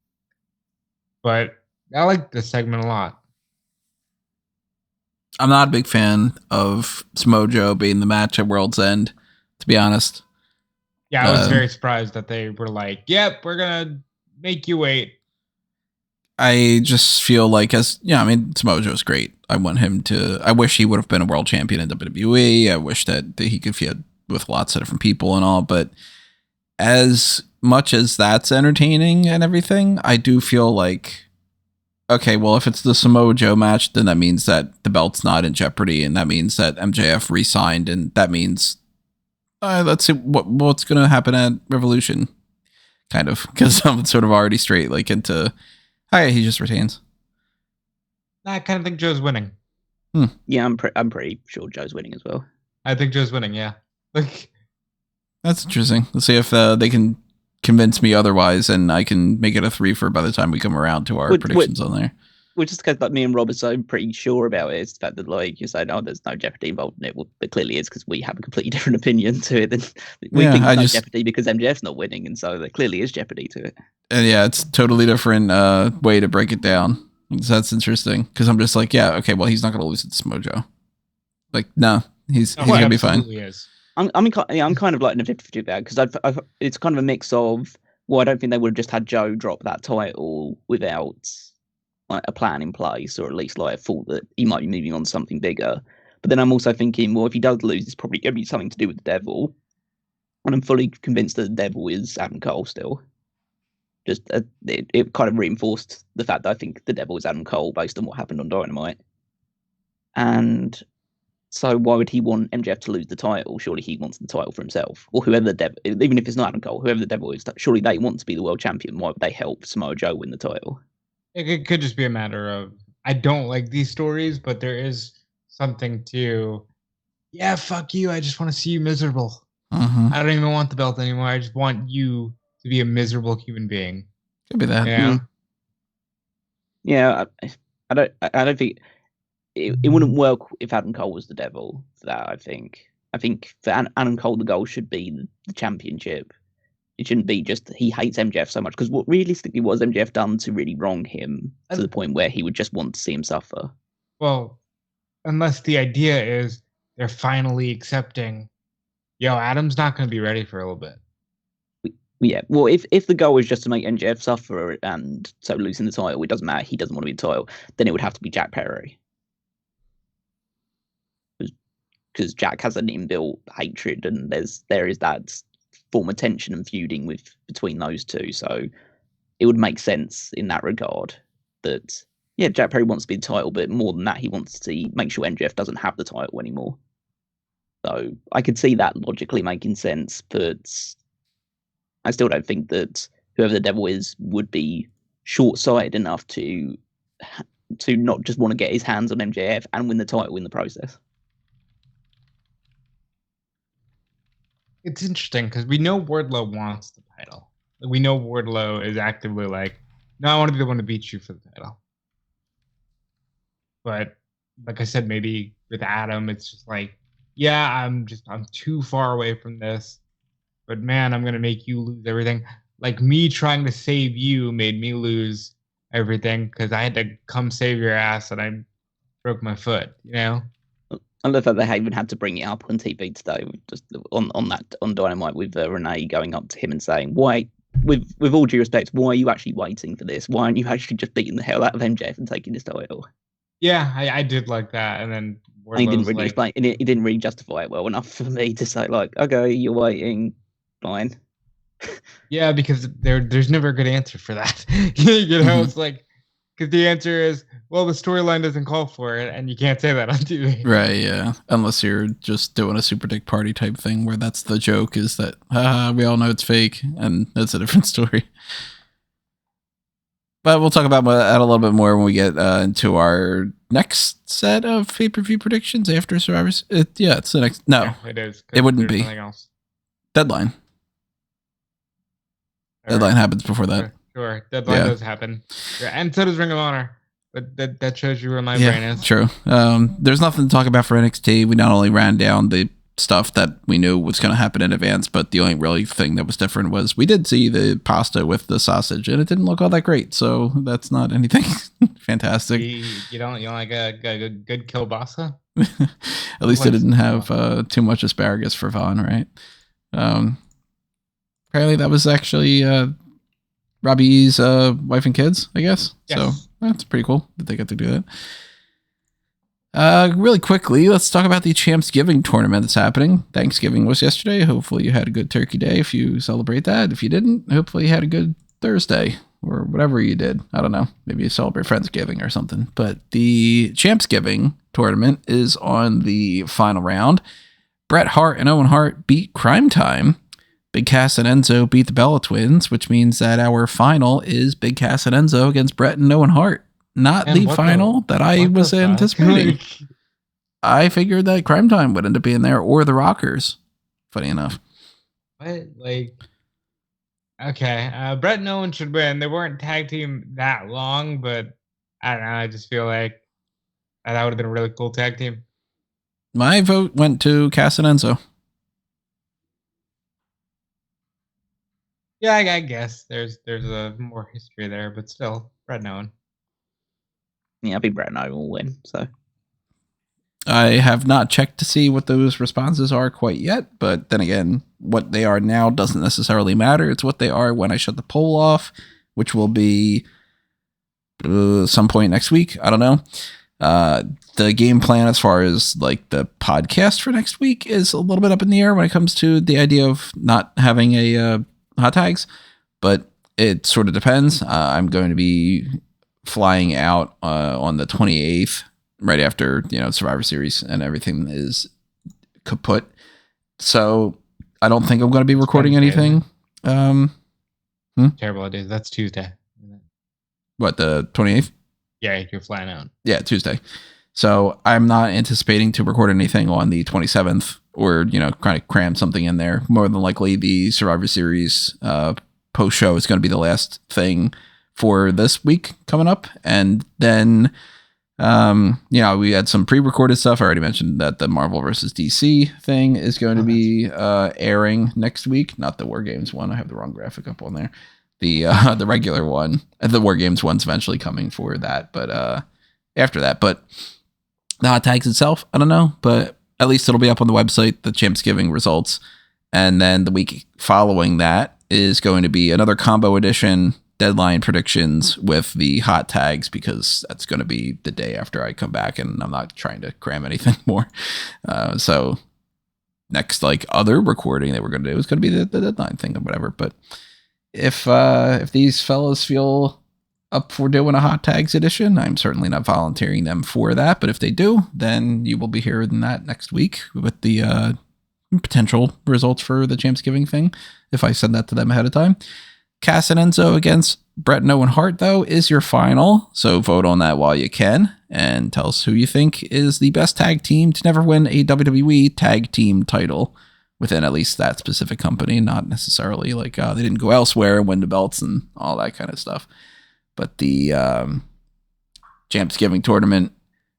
But I like this segment a lot. I'm not a big fan of Samoa Joe being the match at World's End, to be honest. Yeah, I was very surprised that they were like, yep, we're going to make you wait. I just feel like Samoa Joe's great. I wish he would have been a world champion in WWE. I wish that he could feud with lots of different people and all, but as much as that's entertaining and everything, I do feel like, okay, well, if it's the Samoa Joe match, then that means that the belt's not in jeopardy, and that means that MJF re-signed, and that means let's see what's going to happen at Revolution, kind of, because I'm sort of already straight into, he just retains. I kind of think Joe's winning. Yeah, I'm pretty sure Joe's winning as well. I think Joe's winning. Yeah, that's interesting. Let's see if they can convince me otherwise, and I can make it a 3-fer by the time we come around to our predictions on there. Which is because me and Rob are so pretty sure about it. It's the fact that you're saying, there's no jeopardy involved in it. Well, there clearly is, because we have a completely different opinion to it. Than we think there's no jeopardy because MJF's not winning, and so there clearly is jeopardy to it. And yeah, it's a totally different way to break it down. So that's interesting, because I'm just like, yeah, okay, well, he's not going to lose it to Samoa Joe. No, he's going to be fine. Is. I'm kind of like in a 50-50 bag, because it's kind of a mix of, well, I don't think they would have just had Joe drop that title without a plan in place, or at least a thought that he might be moving on to something bigger. But then I'm also thinking, well, if he does lose, it's probably going to be something to do with the Devil. And I'm fully convinced that the Devil is Adam Cole still. Just it kind of reinforced the fact that I think the Devil is Adam Cole based on what happened on Dynamite. And so why would he want MJF to lose the title? Surely he wants the title for himself. Or whoever the Devil, even if it's not Adam Cole, whoever the Devil is, surely they want to be the world champion. Why would they help Samoa Joe win the title? It could just be a matter of, I don't like these stories, but there is something to, yeah, fuck you, I just want to see you miserable. Mm-hmm. I don't even want the belt anymore. I just want you to be a miserable human being. Could be that. Yeah. Yeah, I don't think it wouldn't work if Adam Cole was the Devil for that. I think for Adam Cole, the goal should be the championship. It shouldn't be just he hates MJF so much, because what realistically was MJF done to really wrong him to the point where he would just want to see him suffer? Well, unless the idea is they're finally accepting, Adam's not going to be ready for a little bit. Yeah, well, if the goal is just to make MJF suffer and so losing the title, it doesn't matter, he doesn't want to be the title, then it would have to be Jack Perry. Because Jack has an inbuilt hatred, and there is that form of tension and feuding between those two. So it would make sense in that regard that, yeah, Jack Perry wants to be the title, but more than that, he wants to make sure MJF doesn't have the title anymore. So I could see that logically making sense, but I still don't think that whoever the Devil is would be short-sighted enough to not just want to get his hands on MJF and win the title in the process. It's interesting because we know Wardlow wants the title. We know Wardlow is actively like, No, I want to be the one to beat you for the title. But like I said, maybe with Adam, it's just like, yeah, I'm too far away from this. But man, I'm gonna make you lose everything. Like me trying to save you made me lose everything because I had to come save your ass and I broke my foot. I love that they even had to bring it up on TV today, just on Dynamite with Renee going up to him and saying, "Why, with all due respect, why are you actually waiting for this? Why aren't you actually just beating the hell out of MJF and taking this title?" Yeah, I did like that, and then he didn't really explain. He didn't really justify it well enough for me to say, like, "Okay, you're waiting, fine." Yeah, because there's never a good answer for that. It's like, because the answer is, well, the storyline doesn't call for it, and you can't say that on TV. Right, yeah. Unless you're just doing a super dick party type thing where that's the joke is that, we all know it's fake, and that's a different story. But we'll talk about that a little bit more when we get into our next set of pay-per-view predictions after Survivors. It's the next. No, yeah, it is. It wouldn't be. Else. Deadline. Deadline happens before that. Sure. Deadline does happen. Yeah, and so does Ring of Honor. But that shows you where my brain is. True. There's nothing to talk about for NXT. We not only ran down the stuff that we knew was going to happen in advance, but the only really thing that was different was we did see the pasta with the sausage, and it didn't look all that great. So that's not anything fantastic. You don't like a good kielbasa? At least it didn't have too much asparagus for Vaughn, right? Apparently that was actually Robbie E's wife and kids, I guess. Yes. So that's pretty cool that they got to do that. Really quickly, let's talk about the Champs Giving tournament that's happening. Thanksgiving was yesterday. Hopefully you had a good turkey day if you celebrate that. If you didn't, hopefully you had a good Thursday or whatever you did. I don't know. Maybe you celebrate Friendsgiving or something. But the Champs Giving tournament is on the final round. Bret Hart and Owen Hart beat Crime Time. Big Cass and Enzo beat the Bella Twins, which means that our final is Big Cass and Enzo against Bret and Owen Hart. Not the final that I was anticipating. I figured that Crime Time would end up being there or the Rockers. Funny enough. What? Okay. Bret and Owen should win. They weren't tag team that long, but I don't know. I just feel like that would have been a really cool tag team. My vote went to Cass and Enzo. Yeah, I guess there's a more history there, but still, Bret and Owen. Yeah, I think Bret and Owen will win. So I have not checked to see what those responses are quite yet, but then again, what they are now doesn't necessarily matter. It's what they are when I shut the poll off, which will be some point next week. I don't know. The game plan as far as like the podcast for next week is a little bit up in the air when it comes to the idea of not having a hot tags, but it sort of depends. I'm going to be flying out on the 28th, right after Survivor Series and everything is kaput. So I don't think I'm going to be recording anything. Terrible idea. That's Tuesday. What, the 28th? Yeah, you're flying out. Yeah, Tuesday. So I'm not anticipating to record anything on the 27th or, kind of cram something in there. More than likely the Survivor Series post show is going to be the last thing for this week coming up. And then, we had some pre-recorded stuff. I already mentioned that the Marvel versus DC thing is going to be airing next week. Not the WarGames one. I have the wrong graphic up on there. The regular one. The WarGames one's eventually coming for that. But after that. But the hot tags itself, I don't know. But at least it'll be up on the website, the Champs Giving results. And then the week following that is going to be another combo edition deadline predictions with the hot tags, because that's going to be the day after I come back and I'm not trying to cram anything more. So next other recording that we're going to do is going to be the deadline thing or whatever. But if these fellas feel up for doing a hot tags edition, I'm certainly not volunteering them for that. But if they do, then you will be hearing that next week with the potential results for the Champs Giving thing, if I send that to them ahead of time. Cass and Enzo against Bret and Owen Hart, though, is your final. So vote on that while you can and tell us who you think is the best tag team to never win a WWE tag team title within at least that specific company. Not necessarily they didn't go elsewhere and win the belts and all that kind of stuff. But the Champs Giving tournament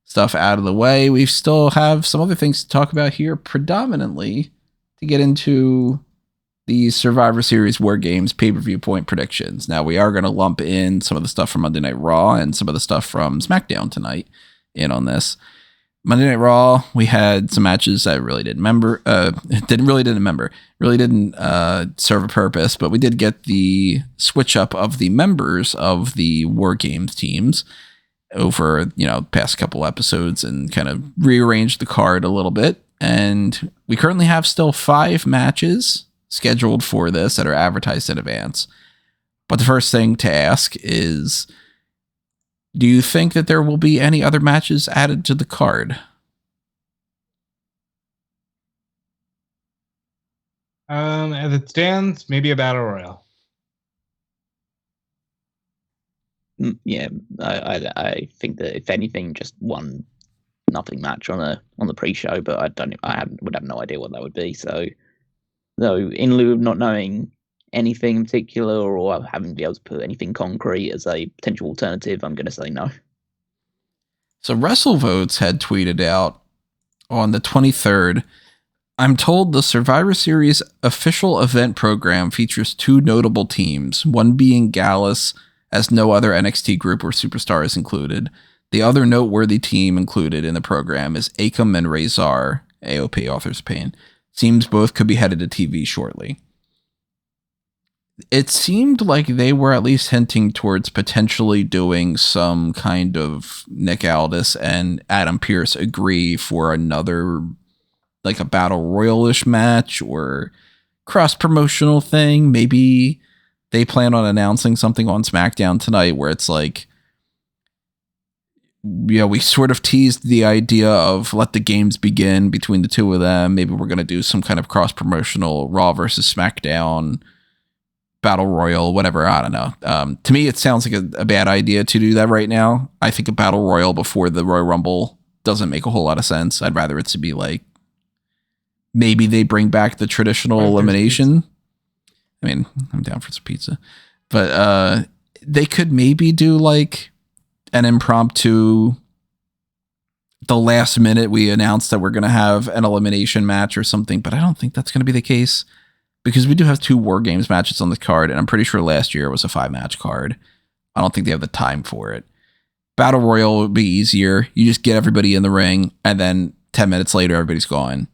stuff out of the way, we still have some other things to talk about here, predominantly to get into the Survivor Series WarGames pay-per-view-point predictions. Now, we are going to lump in some of the stuff from Monday Night Raw and some of the stuff from SmackDown tonight in on this. Monday Night Raw, we had some matches that really didn't serve a purpose, but we did get the switch up of the members of the WarGames teams over, past couple episodes and kind of rearranged the card a little bit. And we currently have still 5 matches scheduled for this that are advertised in advance. But the first thing to ask is, do you think that there will be any other matches added to the card? As it stands, maybe a battle royal. Yeah, I think that if anything, just one nothing match on the pre-show, but I would have no idea what that would be. So in lieu of not knowing anything in particular or having to be able to put anything concrete as a potential alternative, I'm going to say no. So WrestleVotes had tweeted out on the 23rd, I'm told the Survivor Series official event program features 2 notable teams, one being Gallus, as no other NXT group or superstar is included. The other noteworthy team included in the program is Akam and Razor, AOP, Authors of Pain. Seems both could be headed to TV shortly. It seemed like they were at least hinting towards potentially doing some kind of Nick Aldis and Adam Pearce agree for another, like a battle royal-ish match or cross-promotional thing. Maybe they plan on announcing something on SmackDown tonight where it's like, we sort of teased the idea of let the games begin between the two of them. Maybe we're going to do some kind of cross-promotional Raw versus SmackDown battle royal, whatever. I don't know. To me, it sounds like a bad idea to do that right now. I think a battle royal before the Royal Rumble doesn't make a whole lot of sense. I'd rather it to be like, maybe they bring back the traditional elimination. I mean, I'm down for some pizza, but they could maybe do like an impromptu, the last minute we announced that we're going to have an elimination match or something, but I don't think that's going to be the case because we do have 2 WarGames matches on the card, and I'm pretty sure last year it was a 5-match card. I don't think they have the time for it. Battle Royal would be easier. You just get everybody in the ring, and then 10 minutes later, everybody's gone.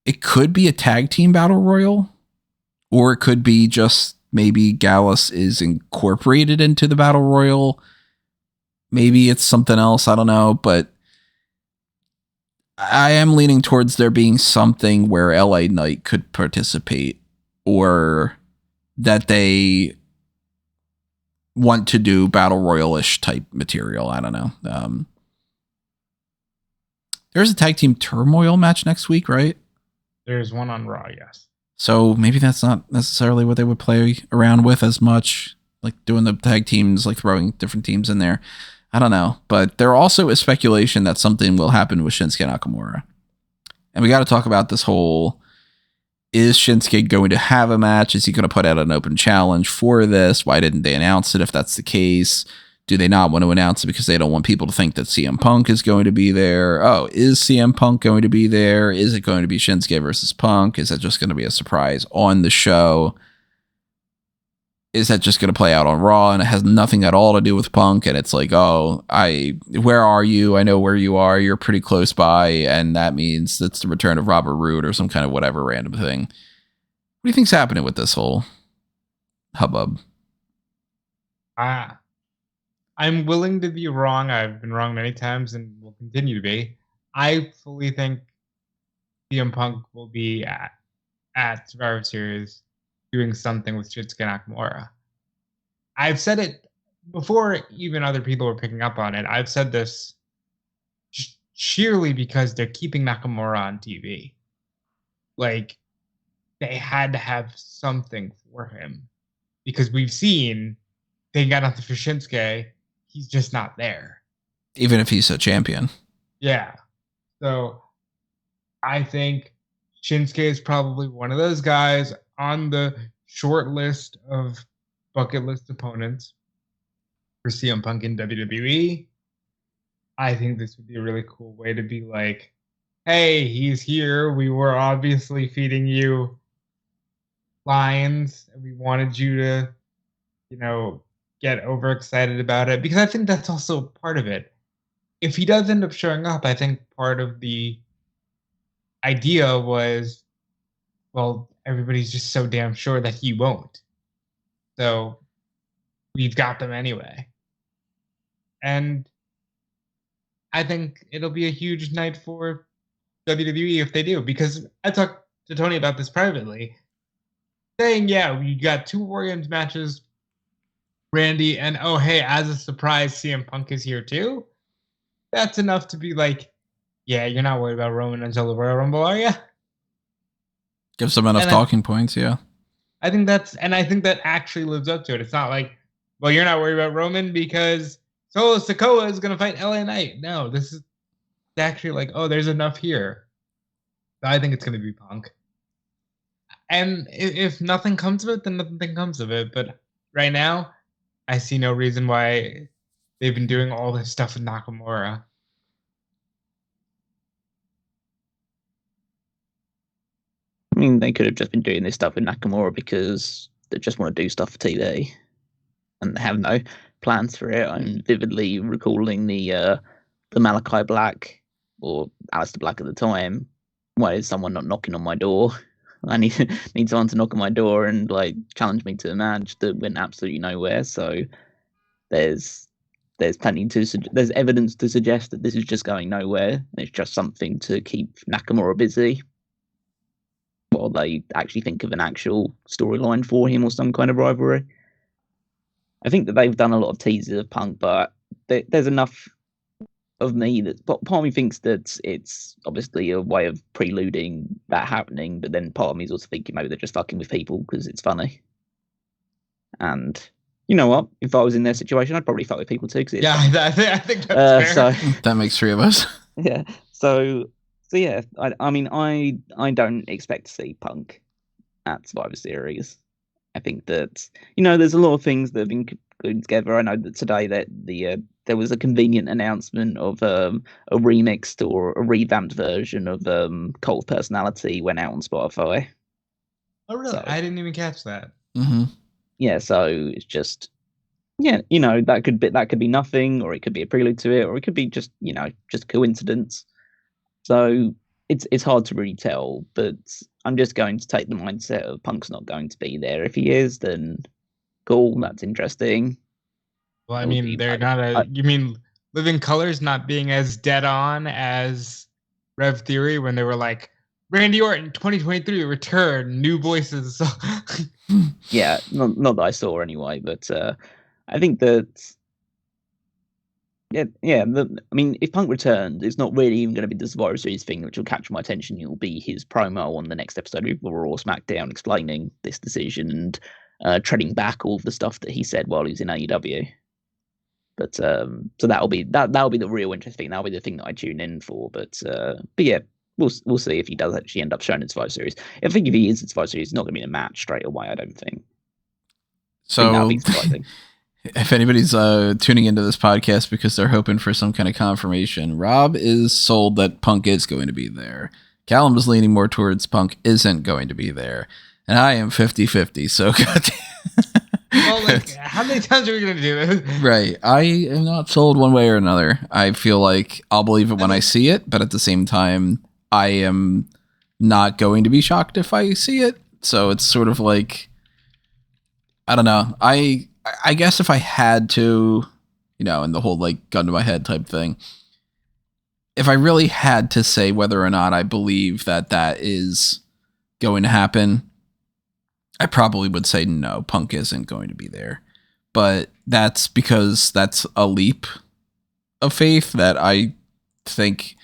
It could be a tag team Battle Royal, or it could be just maybe Gallus is incorporated into the Battle Royal. Maybe it's something else. I don't know, but I am leaning towards there being something where LA Knight could participate or that they want to do battle royal-ish type material. I don't know. There's a tag team turmoil match next week, right? There's one on Raw, yes. So maybe that's not necessarily what they would play around with as much, like doing the tag teams, like throwing different teams in there. I don't know, but there also is speculation that something will happen with Shinsuke Nakamura. And we got to talk about this whole, is Shinsuke going to have a match? Is he going to put out an open challenge for this? Why didn't they announce it if that's the case? Do they not want to announce it because they don't want people to think that CM Punk is going to be there? Oh, is CM Punk going to be there? Is it going to be Shinsuke versus Punk? Is that just going to be a surprise on the show? Is that just going to play out on Raw and it has nothing at all to do with Punk? And it's like, oh, where are you? I know where you are. You're pretty close by. And that means that's the return of Robert Roode or some kind of whatever random thing. What do you think's happening with this whole hubbub? I'm willing to be wrong. I've been wrong many times and will continue to be. I fully think CM Punk will be at Survivor Series doing something with Shinsuke Nakamura. I've said it before even other people were picking up on it. I've said this sheerly because they're keeping Nakamura on TV. Like, they had to have something for him. Because we've seen they got nothing for Shinsuke. He's just not there. Even if he's a champion. Yeah. So I think Shinsuke is probably one of those guys on the short list of bucket list opponents. for CM Punk in WWE. I think this would be a really cool way to be like, hey, he's here. We were obviously feeding you lines, and we wanted you to, get overexcited about it, because I think that's also part of it. If he does end up showing up, I think part of the idea was, well, everybody's just so damn sure that he won't. So we've got them anyway. And I think it'll be a huge night for WWE if they do, because I talked to Tony about this privately, saying, yeah, we got 2 WarGames matches, Randy, and oh, hey, as a surprise, CM Punk is here too. That's enough to be like, yeah, you're not worried about Roman until the Royal Rumble, are you? Give some enough talking points, yeah. I think that actually lives up to it. It's not like, well, you're not worried about Roman because Solo Sikoa is going to fight LA Knight. No, this is actually like, oh, there's enough here. So I think it's going to be Punk. And if nothing comes of it, then nothing comes of it. But right now, I see no reason why they've been doing all this stuff with Nakamura. I mean, they could have just been doing this stuff with Nakamura because they just want to do stuff for TV, and they have no plans for it. I'm vividly recalling the Malachi Black, or Aleister Black at the time. Why is someone not knocking on my door? I need someone to knock on my door and like challenge me to a match that went absolutely nowhere. So there's plenty there's evidence to suggest that this is just going nowhere, and it's just something to keep Nakamura busy while they actually think of an actual storyline for him or some kind of rivalry. I think that they've done a lot of teasers of Punk, but there's enough of me that part of me thinks that it's obviously a way of preluding that happening, but then part of me is also thinking maybe they're just fucking with people because it's funny. And you know what? If I was in their situation, I'd probably fuck with people too. Yeah, I think that's fair. So, that makes 3 of us. Yeah. So yeah, I mean, I don't expect to see Punk at Survivor Series. I think that, there's a lot of things that have been glued together. I know that today that there was a convenient announcement of a remixed or a revamped version of Cult of Personality went out on Spotify. Oh, really? So, I didn't even catch that. Mm-hmm. Yeah, so it's just, that could be nothing, or it could be a prelude to it, or it could be just, just coincidence. So it's hard to really tell, but I'm just going to take the mindset of Punk's not going to be there. If he is, then cool, that's interesting. Well, I mean, they're not you mean Living Colors not being as dead on as Rev Theory when they were like, Randy Orton 2023 return, new voices. Yeah, not that I saw anyway, but I think that I mean, if Punk returns, it's not really even going to be the Survivor Series thing which will catch my attention. It'll be his promo on the next episode of Raw or SmackDown explaining this decision and treading back all of the stuff that he said while he was in AEW. But so that'll be the real interesting thing. That'll be the thing that I tune in for. But yeah, we'll see if he does actually end up showing in Survivor Series. I think if he is in Survivor Series, it's not going to be in a match straight away. I don't think. So that'll be surprising. If anybody's tuning into this podcast because they're hoping for some kind of confirmation, Rob is sold that Punk is going to be there. Callum is leaning more towards Punk isn't going to be there. And I am 50-50, so well, like, how many times are we going to do this? Right. I am not sold one way or another. I feel like I'll believe it when I see it, but at the same time, I am not going to be shocked if I see it. So it's sort of like, I don't know. I guess if I had to, and the whole like gun to my head type thing, if I really had to say whether or not I believe that is going to happen, I probably would say no, Punk isn't going to be there. But that's because that's a leap of faith that I think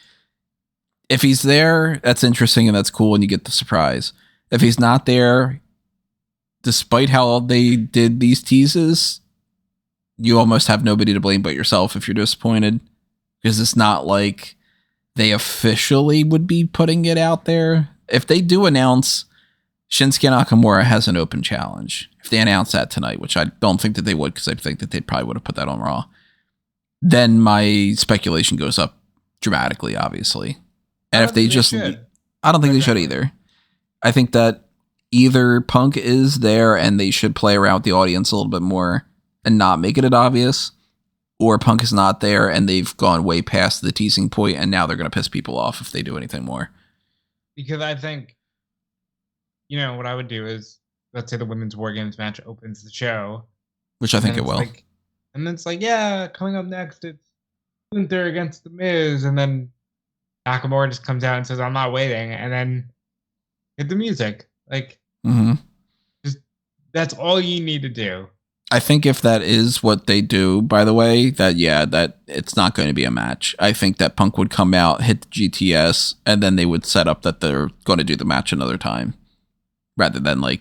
if he's there, that's interesting and that's cool and you get the surprise. If he's not there, despite how they did these teases, you almost have nobody to blame but yourself if you're disappointed, because it's not like they officially would be putting it out there. If they do announce Shinsuke Nakamura has an open challenge. If they announce that tonight, which I don't think that they would, because I think that they probably would have put that on Raw, then my speculation goes up dramatically, obviously. And if they just, I don't think they should either. I think that either Punk is there and they should play around with the audience a little bit more and not make it obvious, or Punk is not there and they've gone way past the teasing point and now they're going to piss people off if they do anything more. Because I think, what I would do is, let's say the women's WarGames match opens the show. Which I think it will. And then it's coming up next, it's Gunther against The Miz. And then Nakamura just comes out and says, I'm not waiting. And then hit the music. Just that's all you need to do. I think if that is what they do, by the way, that it's not going to be a match. I think that Punk would come out, hit the GTS, and then they would set up that they're going to do the match another time. Rather than all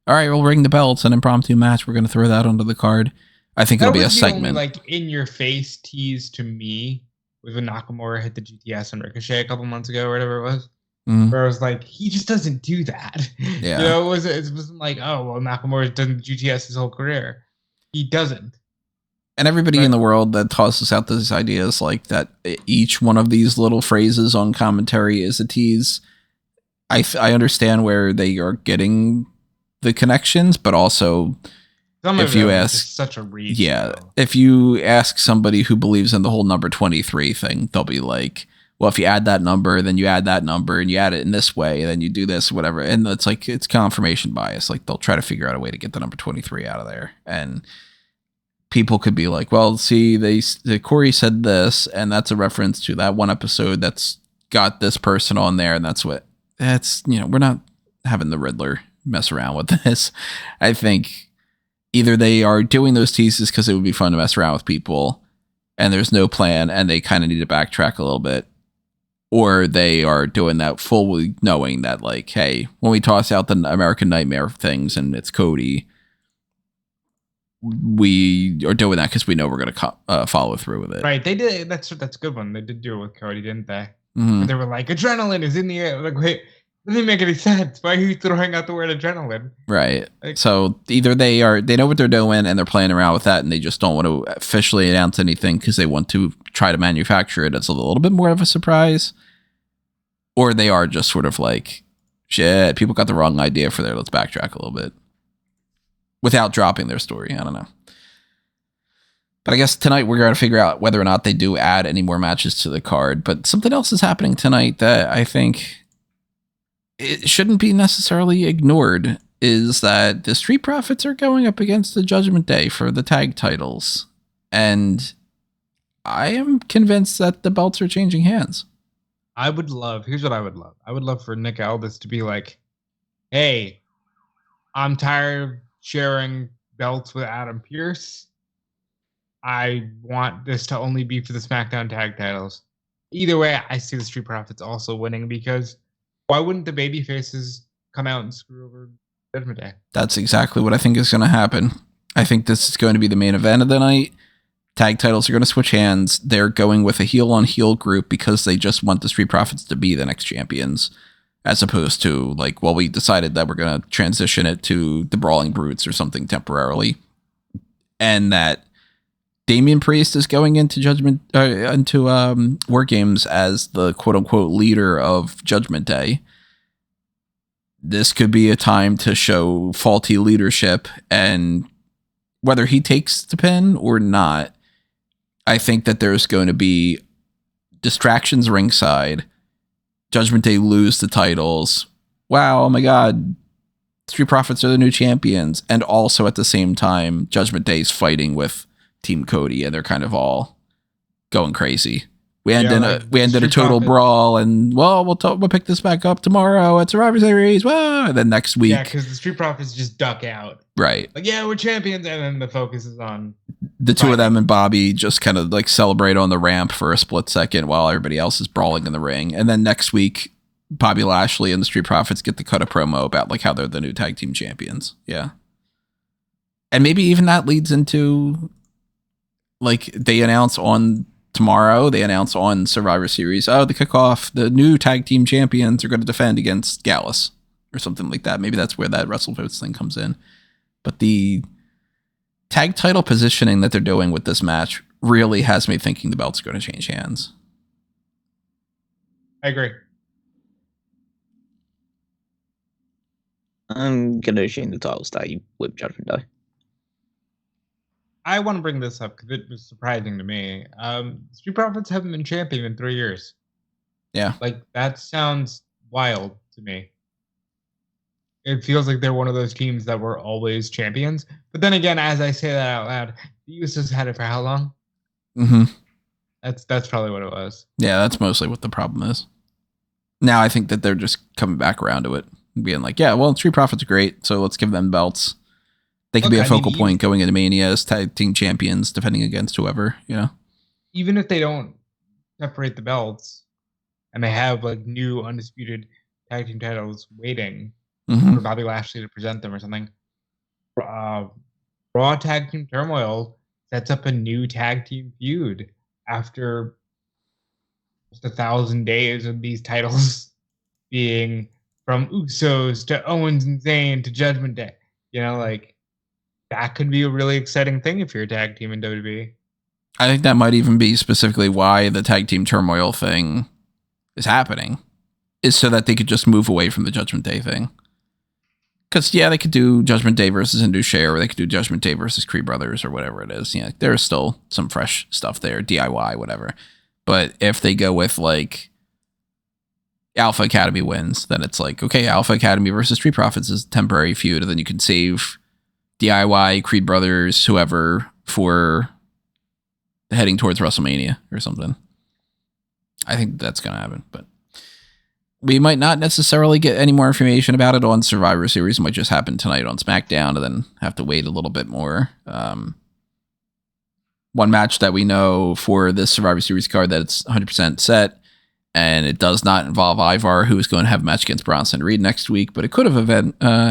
right, we'll ring the bell. It's an impromptu match. We're going to throw that onto the card. I think it'll be a segment. Only, in your face tease to me was when Nakamura hit the GTS and Ricochet a couple months ago or whatever it was. Mm-hmm. Where I was like, he just doesn't do that. Yeah. It wasn't like, oh, well, Nakamura's done GTS his whole career. He doesn't. And everybody in the world that tosses out these ideas like that, each one of these little phrases on commentary is a tease. I understand where they are getting the connections, but also if you ask, such a reach. Yeah, if you ask somebody who believes in the whole number 23 thing, they'll be like, well, if you add that number, then you add that number, and you add it in this way, and then you do this, whatever. And it's confirmation bias. They'll try to figure out a way to get the number 23 out of there. And people could be like, well, see, Corey said this, and that's a reference to that one episode that's got this person on there, and we're not having the Riddler mess around with this. I think either they are doing those teases because it would be fun to mess around with people, and there's no plan, and they kind of need to backtrack a little bit. Or they are doing that fully knowing that, hey, when we toss out the American Nightmare things and it's Cody, we are doing that because we know we're going to follow through with it. Right. They did. That's a good one. They did do it with Cody, didn't they? Mm-hmm. They were like, adrenaline is in the air. Wait, it doesn't make any sense. Why are you throwing out the word adrenaline? Right. So either they know what they're doing and they're playing around with that and they just don't want to officially announce anything because they want to try to manufacture it as a little bit more of a surprise. Or they are just sort of shit, people got the wrong idea for there. Let's backtrack a little bit. Without dropping their story. I don't know. But I guess tonight we're going to figure out whether or not they do add any more matches to the card. But something else is happening tonight that I think it shouldn't be necessarily ignored is that the Street Profits are going up against the Judgment Day for the tag titles. And I am convinced that the belts are changing hands. Here's what I would love. I would love for Nick Aldis to be like, hey, I'm tired of sharing belts with Adam Pearce. I want this to only be for the SmackDown tag titles. Either way, I see the Street Profits also winning because why wouldn't the baby faces come out and screw over Judgment Day? That's exactly what I think is going to happen. I think this is going to be the main event of the night. Tag titles are going to switch hands. They're going with a heel-on-heel group because they just want the Street Profits to be the next champions, as opposed to we decided that we're going to transition it to the Brawling Brutes or something temporarily, and that Damian Priest is going into WarGames as the quote-unquote leader of Judgment Day. This could be a time to show faulty leadership, and whether he takes the pin or not, I think that there's going to be distractions ringside. Judgment Day lose the titles. Wow, oh my God. Street Profits are the new champions. And also at the same time, Judgment Day's fighting with Team Cody and they're kind of all going crazy. We ended a total brawl and we'll pick this back up tomorrow at Survivor Series. Whoa! And then next week. Yeah, because the Street Profits just duck out. Right. We're champions. And then the focus is on the two of them, and Bobby just kind of celebrate on the ramp for a split second while everybody else is brawling in the ring. And then next week, Bobby Lashley and the Street Profits get to cut a promo about how they're the new tag team champions. Yeah. And maybe even that leads into they announce on tomorrow, they announce on Survivor Series, the kickoff, the new tag team champions are going to defend against Gallus. or something like that. Maybe that's where that WrestleVotes thing comes in. But the tag title positioning that they're doing with this match really has me thinking the belt's going to change hands. I agree. I'm going to assume the title stay with Judgment Day. I want to bring this up because it was surprising to me. Street Profits haven't been champion in 3 years. Yeah. Like, that sounds wild to me. It feels like they're one of those teams that were always champions. But then again, as I say that out loud, the Usos had it for how long? Mm-hmm. That's probably what it was. Yeah, that's mostly what the problem is. Now I think that they're just coming back around to it and being like, yeah, well, Street Profits are great, so let's give them belts. They could be a focal point going into Mania as tag team champions, defending against whoever, you know? Even if they don't separate the belts and they have like new undisputed tag team titles waiting for Bobby Lashley to present them or something, Raw Tag Team Turmoil sets up a new tag team feud after just 1,000 days of these titles being from Usos to Owens and Zayn to Judgment Day. You know, like, that could be a really exciting thing if you're a tag team in WWE. I think that might even be specifically why the tag team turmoil thing is happening, is so that they could just move away from the Judgment Day thing. Because, yeah, they could do Judgment Day versus Indushay, or they could do Judgment Day versus Creed Brothers, or whatever it is. Yeah, there's still some fresh stuff there, DIY, whatever. But if they go with, like, Alpha Academy wins, then it's like, okay, Alpha Academy versus Street Profits is a temporary feud, and then you can save DIY, Creed Brothers, whoever, for heading towards WrestleMania or something. I think that's going to happen, but we might not necessarily get any more information about it on Survivor Series. It might just happen tonight on SmackDown and then have to wait a little bit more. One match that we know for this Survivor Series card that it's 100% set, and it does not involve Ivar, who is going to have a match against Bronson Reed next week, but it could have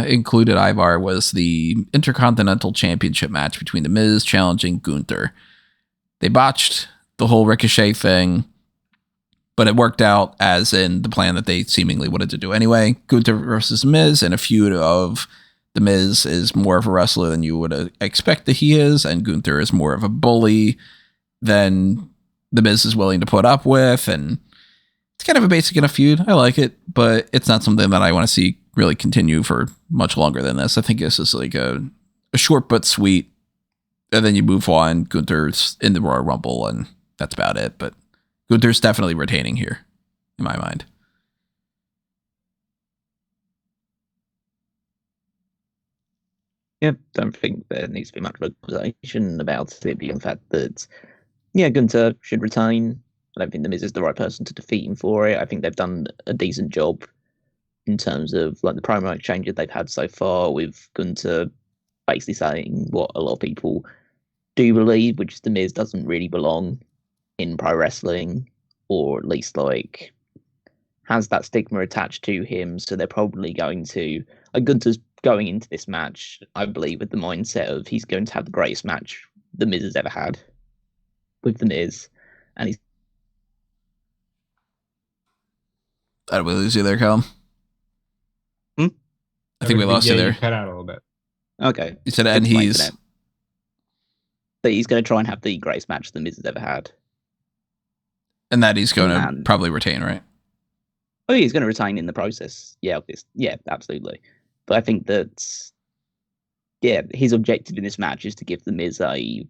included Ivar, was the Intercontinental Championship match between The Miz challenging Gunther. They botched the whole Ricochet thing, but it worked out as in the plan that they seemingly wanted to do anyway. Gunther versus Miz in a feud of The Miz is more of a wrestler than you would expect that he is, and Gunther is more of a bully than The Miz is willing to put up with, and it's kind of a basic enough feud. I like it, but it's not something that I want to see really continue for much longer than this. I think this is like a short but sweet, and then you move on. Gunther's in the Royal Rumble, and that's about it. But Gunther's definitely retaining here, in my mind. Yeah, don't think there needs to be much of a conversation about it beyond the fact that, yeah, Gunther should retain. I don't think The Miz is the right person to defeat him for it. I think they've done a decent job in terms of like the promo exchanges they've had so far, with Gunther basically saying what a lot of people do believe, which is The Miz doesn't really belong in pro wrestling, or at least like has that stigma attached to him. So they're probably going to, Gunther's going into this match, I believe, with the mindset of he's going to have the greatest match The Miz has ever had with The Miz, and he's. Did we lose you there, Callum? I think we lost you there. You cut out a little bit. Okay. You said, and he's. That he's going to try and have the greatest match The Miz has ever had. And that he's going to probably retain, right? Oh, he's going to retain in the process. Yeah, yeah, absolutely. But I think that, yeah, his objective in this match is to give The Miz a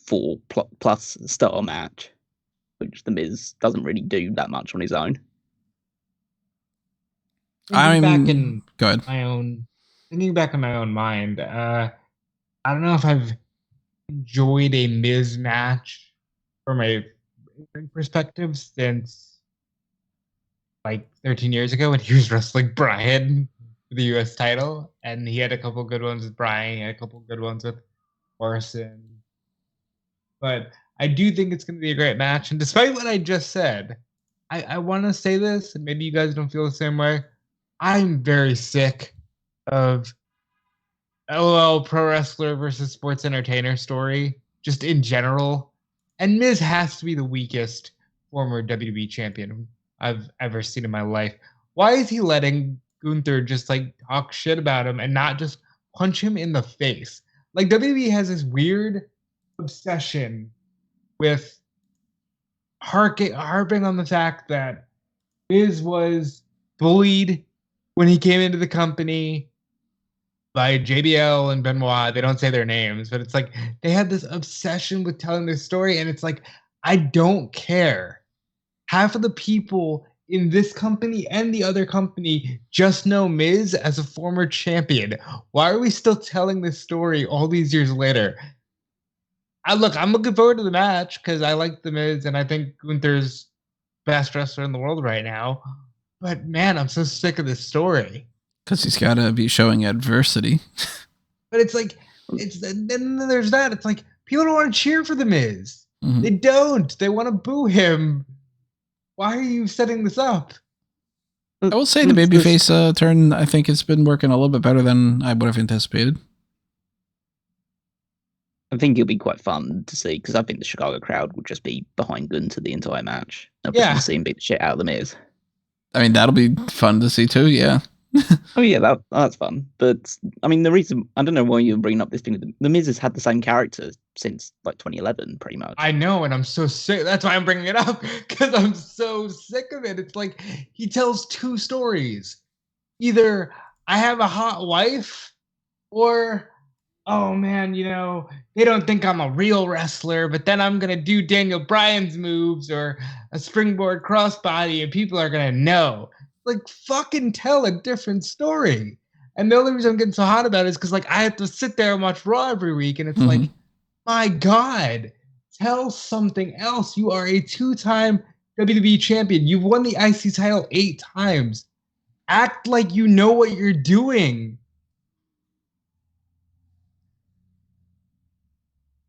4+ star match, which The Miz doesn't really do that much on his own. Thinking back in my own mind, I don't know if I've enjoyed a Miz match from a perspective since like 13 years ago when he was wrestling Bryan for the US title, and he had a couple good ones with Bryan, he had a couple good ones with Morrison. But I do think it's going to be a great match, and despite what I just said, I want to say this, and maybe you guys don't feel the same way. I'm very sick of LOL pro wrestler versus sports entertainer story, just in general. And Miz has to be the weakest former WWE champion I've ever seen in my life. Why is he letting Gunther just like talk shit about him and not just punch him in the face. Like WWE has this weird obsession with harping on the fact that Miz was bullied when he came into the company by JBL and Benoit. They don't say their names, but it's like they had this obsession with telling this story, and it's like, I don't care. Half of the people in this company and the other company just know Miz as a former champion. Why are we still telling this story all these years later? I'm looking forward to the match because I like the Miz and I think Gunther's best wrestler in the world right now. But man, I'm so sick of this story. Because he's got to be showing adversity. But it's like, then there's that. It's like, people don't want to cheer for the Miz. Mhm. They don't. They want to boo him. Why are you setting this up? I will say the babyface turn, I think it's been working a little bit better than I would have anticipated. I think it'll be quite fun to see because I think the Chicago crowd will just be behind Gunther the entire match. They'll just see him beat the shit out of the Miz. I mean, that'll be fun to see too, yeah. Oh yeah, that's fun. But I mean, the reason I don't know why you're bringing up this thing with the Miz has had the same character since like 2011, pretty much. I know, and I'm so sick. That's why I'm bringing it up because I'm so sick of it. It's like he tells two stories: either I have a hot wife, or oh man, they don't think I'm a real wrestler, but then I'm gonna do Daniel Bryan's moves or a springboard crossbody, and people are gonna know. Like, fucking tell a different story. And the only reason I'm getting so hot about it is because, like, I have to sit there and watch Raw every week, and it's like, my God, tell something else. You are a 2-time WWE champion. You've won the IC title 8 times. Act like you know what you're doing.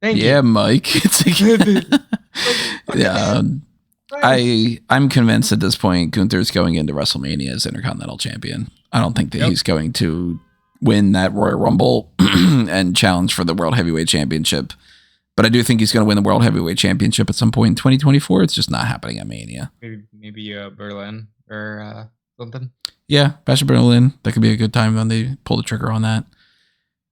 Thank you. Yeah, Mike. It's like, yeah. I'm convinced at this point Gunther's going into WrestleMania as Intercontinental Champion. I don't think that he's going to win that Royal Rumble and challenge for the World Heavyweight Championship. But I do think he's going to win the World Heavyweight Championship at some point in 2024. It's just not happening at Mania. Maybe Berlin or something. Yeah, Bash Berlin. That could be a good time when they pull the trigger on that.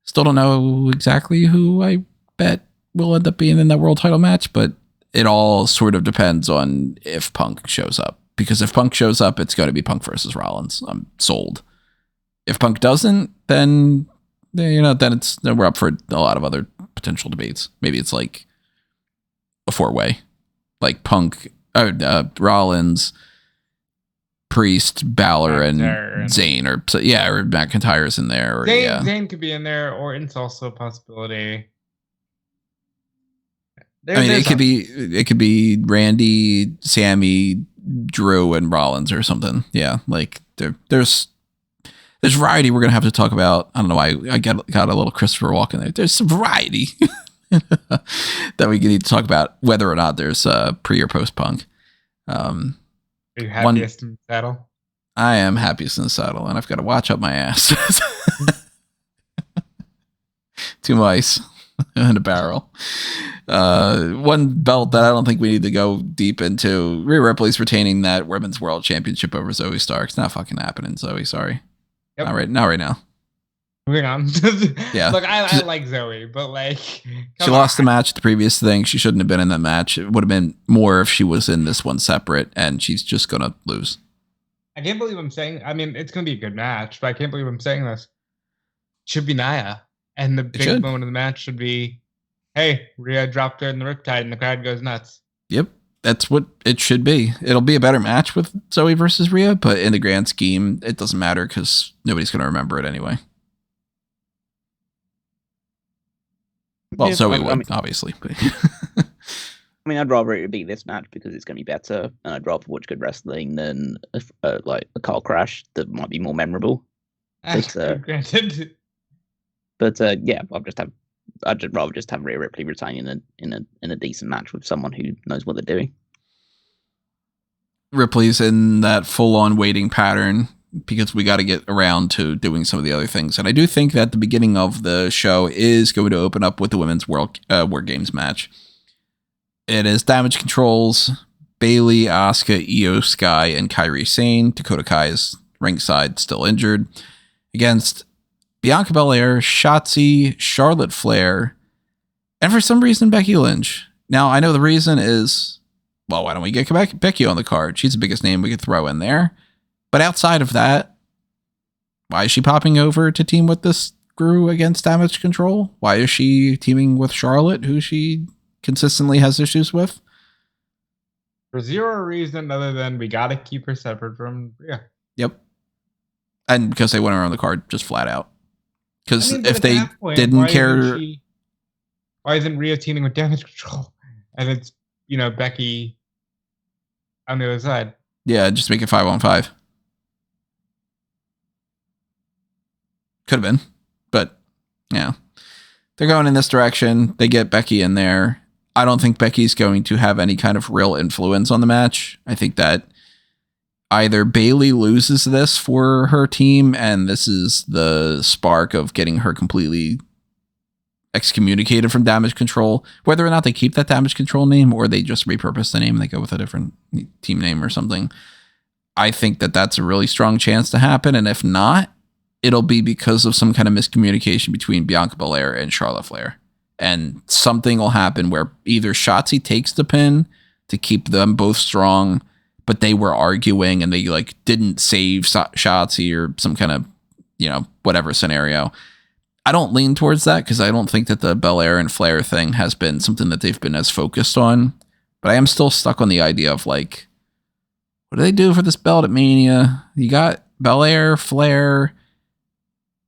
Still don't know exactly who I bet will end up being in that world title match, but it all sort of depends on if Punk shows up. Because if Punk shows up, it's going to be Punk versus Rollins. I'm sold. If Punk doesn't, then then we're up for a lot of other potential debates. Maybe it's like a 4-way, like Punk, Rollins, Priest, Balor, and Zayn, or McIntyre's in there. Or, Zayn could be in there, or it's also a possibility. It could be Randy, Sami, Drew, and Rollins or something. Yeah, like there's variety we're gonna have to talk about. I don't know why I got a little Christopher Walken there. There's some variety that we need to talk about, whether or not there's pre or post Punk. Are you happiest in the saddle? I am happiest in the saddle, and I've got to watch up my ass. 2 mice in a barrel. One belt that I don't think we need to go deep into. Rhea Ripley's retaining that Women's World Championship over Zoe Stark. It's not fucking happening, Zoe. Sorry. Yep. Not right now. Moving on. Yeah. Look, I like Zoe, but like... She lost the match at the previous thing. She shouldn't have been in that match. It would have been more if she was in this one separate, and she's just going to lose. I can't believe I'm saying... I mean, it's going to be a good match, but I can't believe I'm saying this. It should be Nia. And the big moment of the match should be, hey, Rhea dropped her in the Riptide, and the crowd goes nuts. Yep. That's what it should be. It'll be a better match with Zoe versus Rhea, but in the grand scheme, it doesn't matter because nobody's going to remember it anyway. Well, Zoe would, obviously. But I mean, I'd rather it be this match because it's going to be better, and I'd rather watch good wrestling than like a car crash that might be more memorable. Granted. But yeah, I'd rather just have Rhea Ripley retaining in a decent match with someone who knows what they're doing. Ripley's in that full-on waiting pattern because we got to get around to doing some of the other things. And I do think that the beginning of the show is going to open up with the Women's WarGames match. It is Damage Controls, Bayley, Asuka, Io Sky, and Kairi Sane. Dakota Kai is ringside, still injured, against Bianca Belair, Shotzi, Charlotte Flair, and for some reason, Becky Lynch. Now, I know the reason is, well, why don't we get Becky on the card? She's the biggest name we could throw in there. But outside of that, why is she popping over to team with this crew against Damage Control? Why is she teaming with Charlotte, who she consistently has issues with? For zero reason other than we got to keep her separate from Rhea. Yep. And because they went around the card just flat out. Because if they point, didn't care... Why isn't Rhea teaming with Damage Control? And it's, Becky on the other side. Yeah, just make it 5-on-5. Could have been. But, yeah. They're going in this direction. They get Becky in there. I don't think Becky's going to have any kind of real influence on the match. I think that either Bayley loses this for her team, and this is the spark of getting her completely excommunicated from Damage Control, whether or not they keep that Damage Control name or they just repurpose the name and they go with a different team name or something. I think that that's a really strong chance to happen. And if not, it'll be because of some kind of miscommunication between Bianca Belair and Charlotte Flair. And something will happen where either Shotzi takes the pin to keep them both strong, but they were arguing and they didn't save Shotzi or some kind of, whatever scenario. I don't lean towards that because I don't think that the Belair and Flair thing has been something that they've been as focused on. But I am still stuck on the idea of what do they do for this belt at Mania? You got Belair, Flair,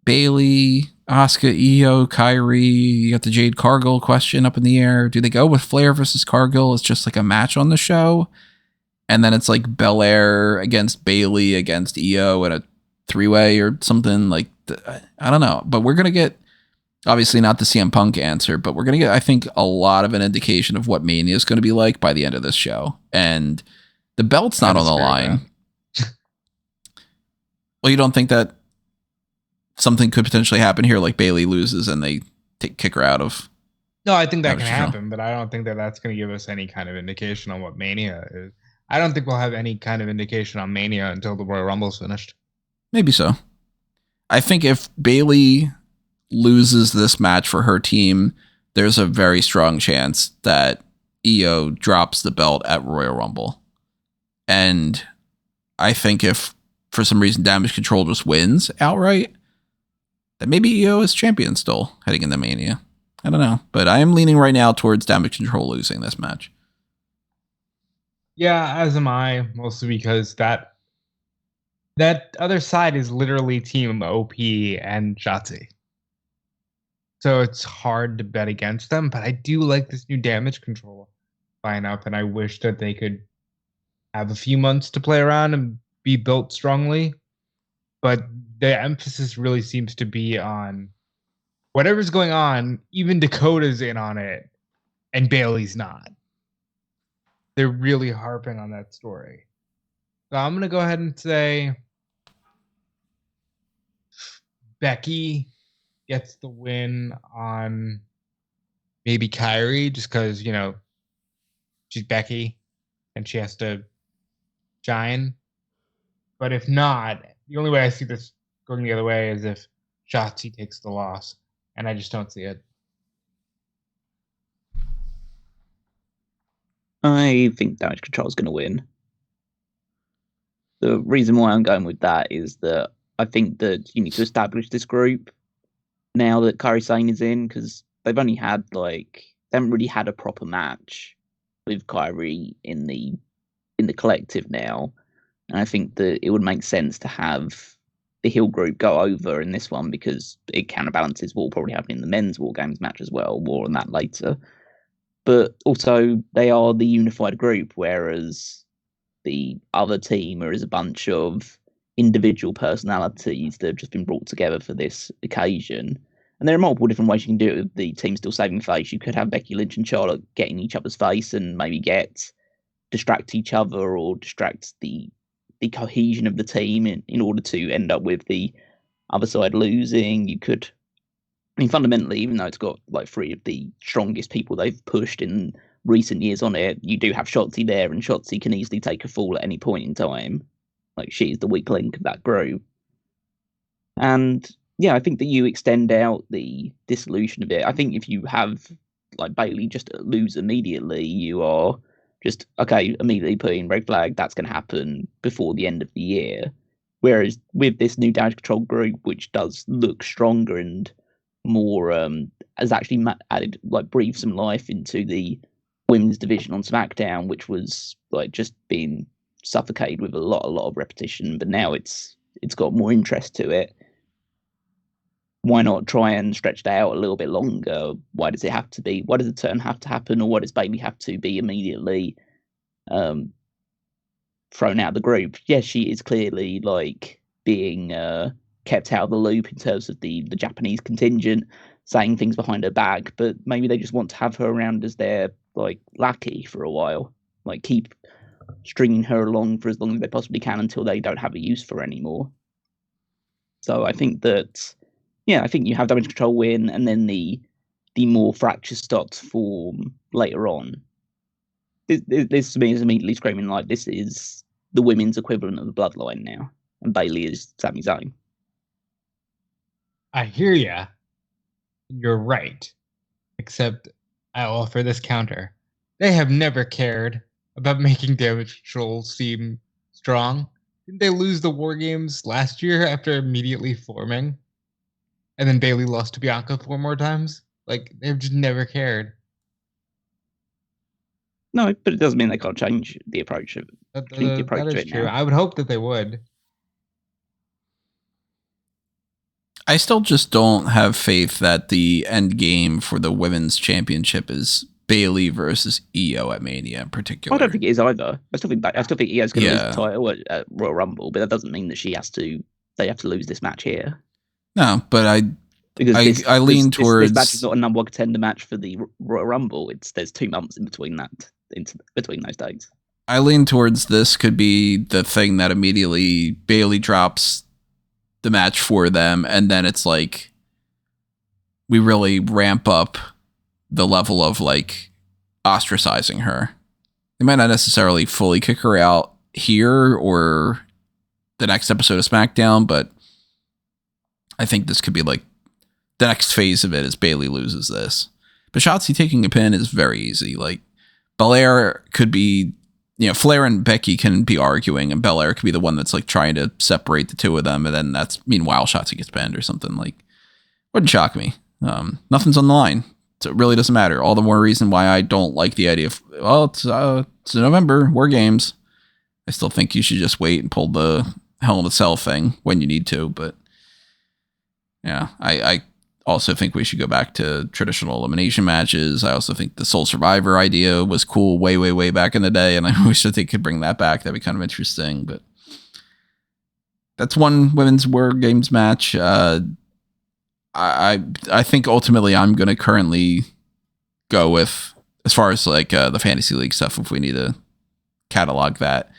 Bayley, Asuka, Io, Kairi. You got the Jade Cargill question up in the air. Do they go with Flair versus Cargill? It's just a match on the show. And then it's Belair against Bayley against Io in a 3-way or something I don't know. But we're going to get, obviously not the CM Punk answer, but we're going to get, I think, a lot of an indication of what Mania is going to be like by the end of this show. And the belt's not on the line. Well, you don't think that something could potentially happen here, like Bayley loses and they kick her out of... No, I think that can happen, but I don't think that that's going to give us any kind of indication on what Mania is. I don't think we'll have any kind of indication on Mania until the Royal Rumble's finished. Maybe so. I think if Bayley loses this match for her team, there's a very strong chance that Io drops the belt at Royal Rumble. And I think if for some reason Damage Control just wins outright, then maybe Io is champion still heading into Mania. I don't know. But I am leaning right now towards Damage Control losing this match. Yeah, as am I, mostly because that other side is literally Team OP and Shotzi. So it's hard to bet against them, but I do like this new Damage Control lineup, and I wish that they could have a few months to play around and be built strongly. But the emphasis really seems to be on whatever's going on, even Dakota's in on it, and Bayley's not. They're really harping on that story. So I'm going to go ahead and say Becky gets the win on maybe Kairi, just because, she's Becky and she has to shine. But if not, the only way I see this going the other way is if Shotzi takes the loss, and I just don't see it. I think Damage Control is going to win. The reason why I'm going with that is that I think that you need to establish this group now that Kairi Sane is in, because they've only had they haven't really had a proper match with Kairi in the collective now, and I think that it would make sense to have the heel group go over in this one because it counterbalances what will probably happen in the men's WarGames match as well. More on that later. But also, they are the unified group, whereas the other team is a bunch of individual personalities that have just been brought together for this occasion. And there are multiple different ways you can do it with the team still saving face. You could have Becky Lynch and Charlotte get in each other's face and maybe distract each other or distract the cohesion of the team in order to end up with the other side losing. You could... fundamentally, even though it's got three of the strongest people they've pushed in recent years on it, you do have Shotzi there, and Shotzi can easily take a fall at any point in time. Like, she's the weak link of that group. And yeah, I think that you extend out the dissolution a bit. I think if you have like Bayley just lose immediately, you are just immediately putting red flag. That's going to happen before the end of the year. Whereas with this new Damage Control group, which does look stronger and more, has actually added, like, breathed some life into the women's division on SmackDown, which was like just being suffocated with a lot of repetition. But now it's got more interest to it. Why not try and stretch that out a little bit longer? Why does it have to be? Why does the turn have to happen, or why does Bayley have to be immediately thrown out of the group? Yes, she is clearly like being kept out of the loop in terms of the Japanese contingent, saying things behind her back, but maybe they just want to have her around as their like lackey for a while, like keep stringing her along for as long as they possibly can until they don't have a use for her anymore. So I think that. Yeah, I think you have Damage Control win, and then the more fractures start to form later on. This to me is immediately screaming like this is the women's equivalent of the Bloodline now, and Bayley is Sami Zayn. I hear ya. You're right. Except I'll offer this counter. They have never cared about making Damage Control seem strong. Didn't they lose the WarGames last year after immediately forming? And then Bayley lost to Bianca 4 more times. Like, they've just never cared. No, but it doesn't mean they can't change the approach of That is true. Now. I would hope that they would. I still just don't have faith that the end game for the women's championship is Bayley versus Io at Mania in particular. I don't think it is either. I still think Io's going to lose the title at Royal Rumble, but that doesn't mean that they have to lose this match here. No, but I lean towards this match is not a number one contender match for the Royal Rumble. There's 2 months in between those dates. I lean towards this could be the thing that immediately Bayley drops the match for them, and then it's like we really ramp up the level of like ostracizing her. They might not necessarily fully kick her out here or the next episode of SmackDown, but I think this could be like the next phase of it is Bayley loses this. But Shotzi taking a pin is very easy. Like Belair could be, Flair and Becky can be arguing, and Belair could be the one that's like trying to separate the two of them, and then meanwhile Shotzi gets pinned or something. Like, wouldn't shock me. Nothing's on the line, so it really doesn't matter. All the more reason why I don't like the idea of it's November, WarGames. I still think you should just wait and pull the Hell in a Cell thing when you need to, but. Yeah, I also think we should go back to traditional elimination matches. I also think the Sole Survivor idea was cool way, way, way back in the day, and I wish that they could bring that back. That'd be kind of interesting, but that's one women's WarGames match. I think ultimately I'm going to currently go with, as far as like the Fantasy League stuff, if we need to catalog that,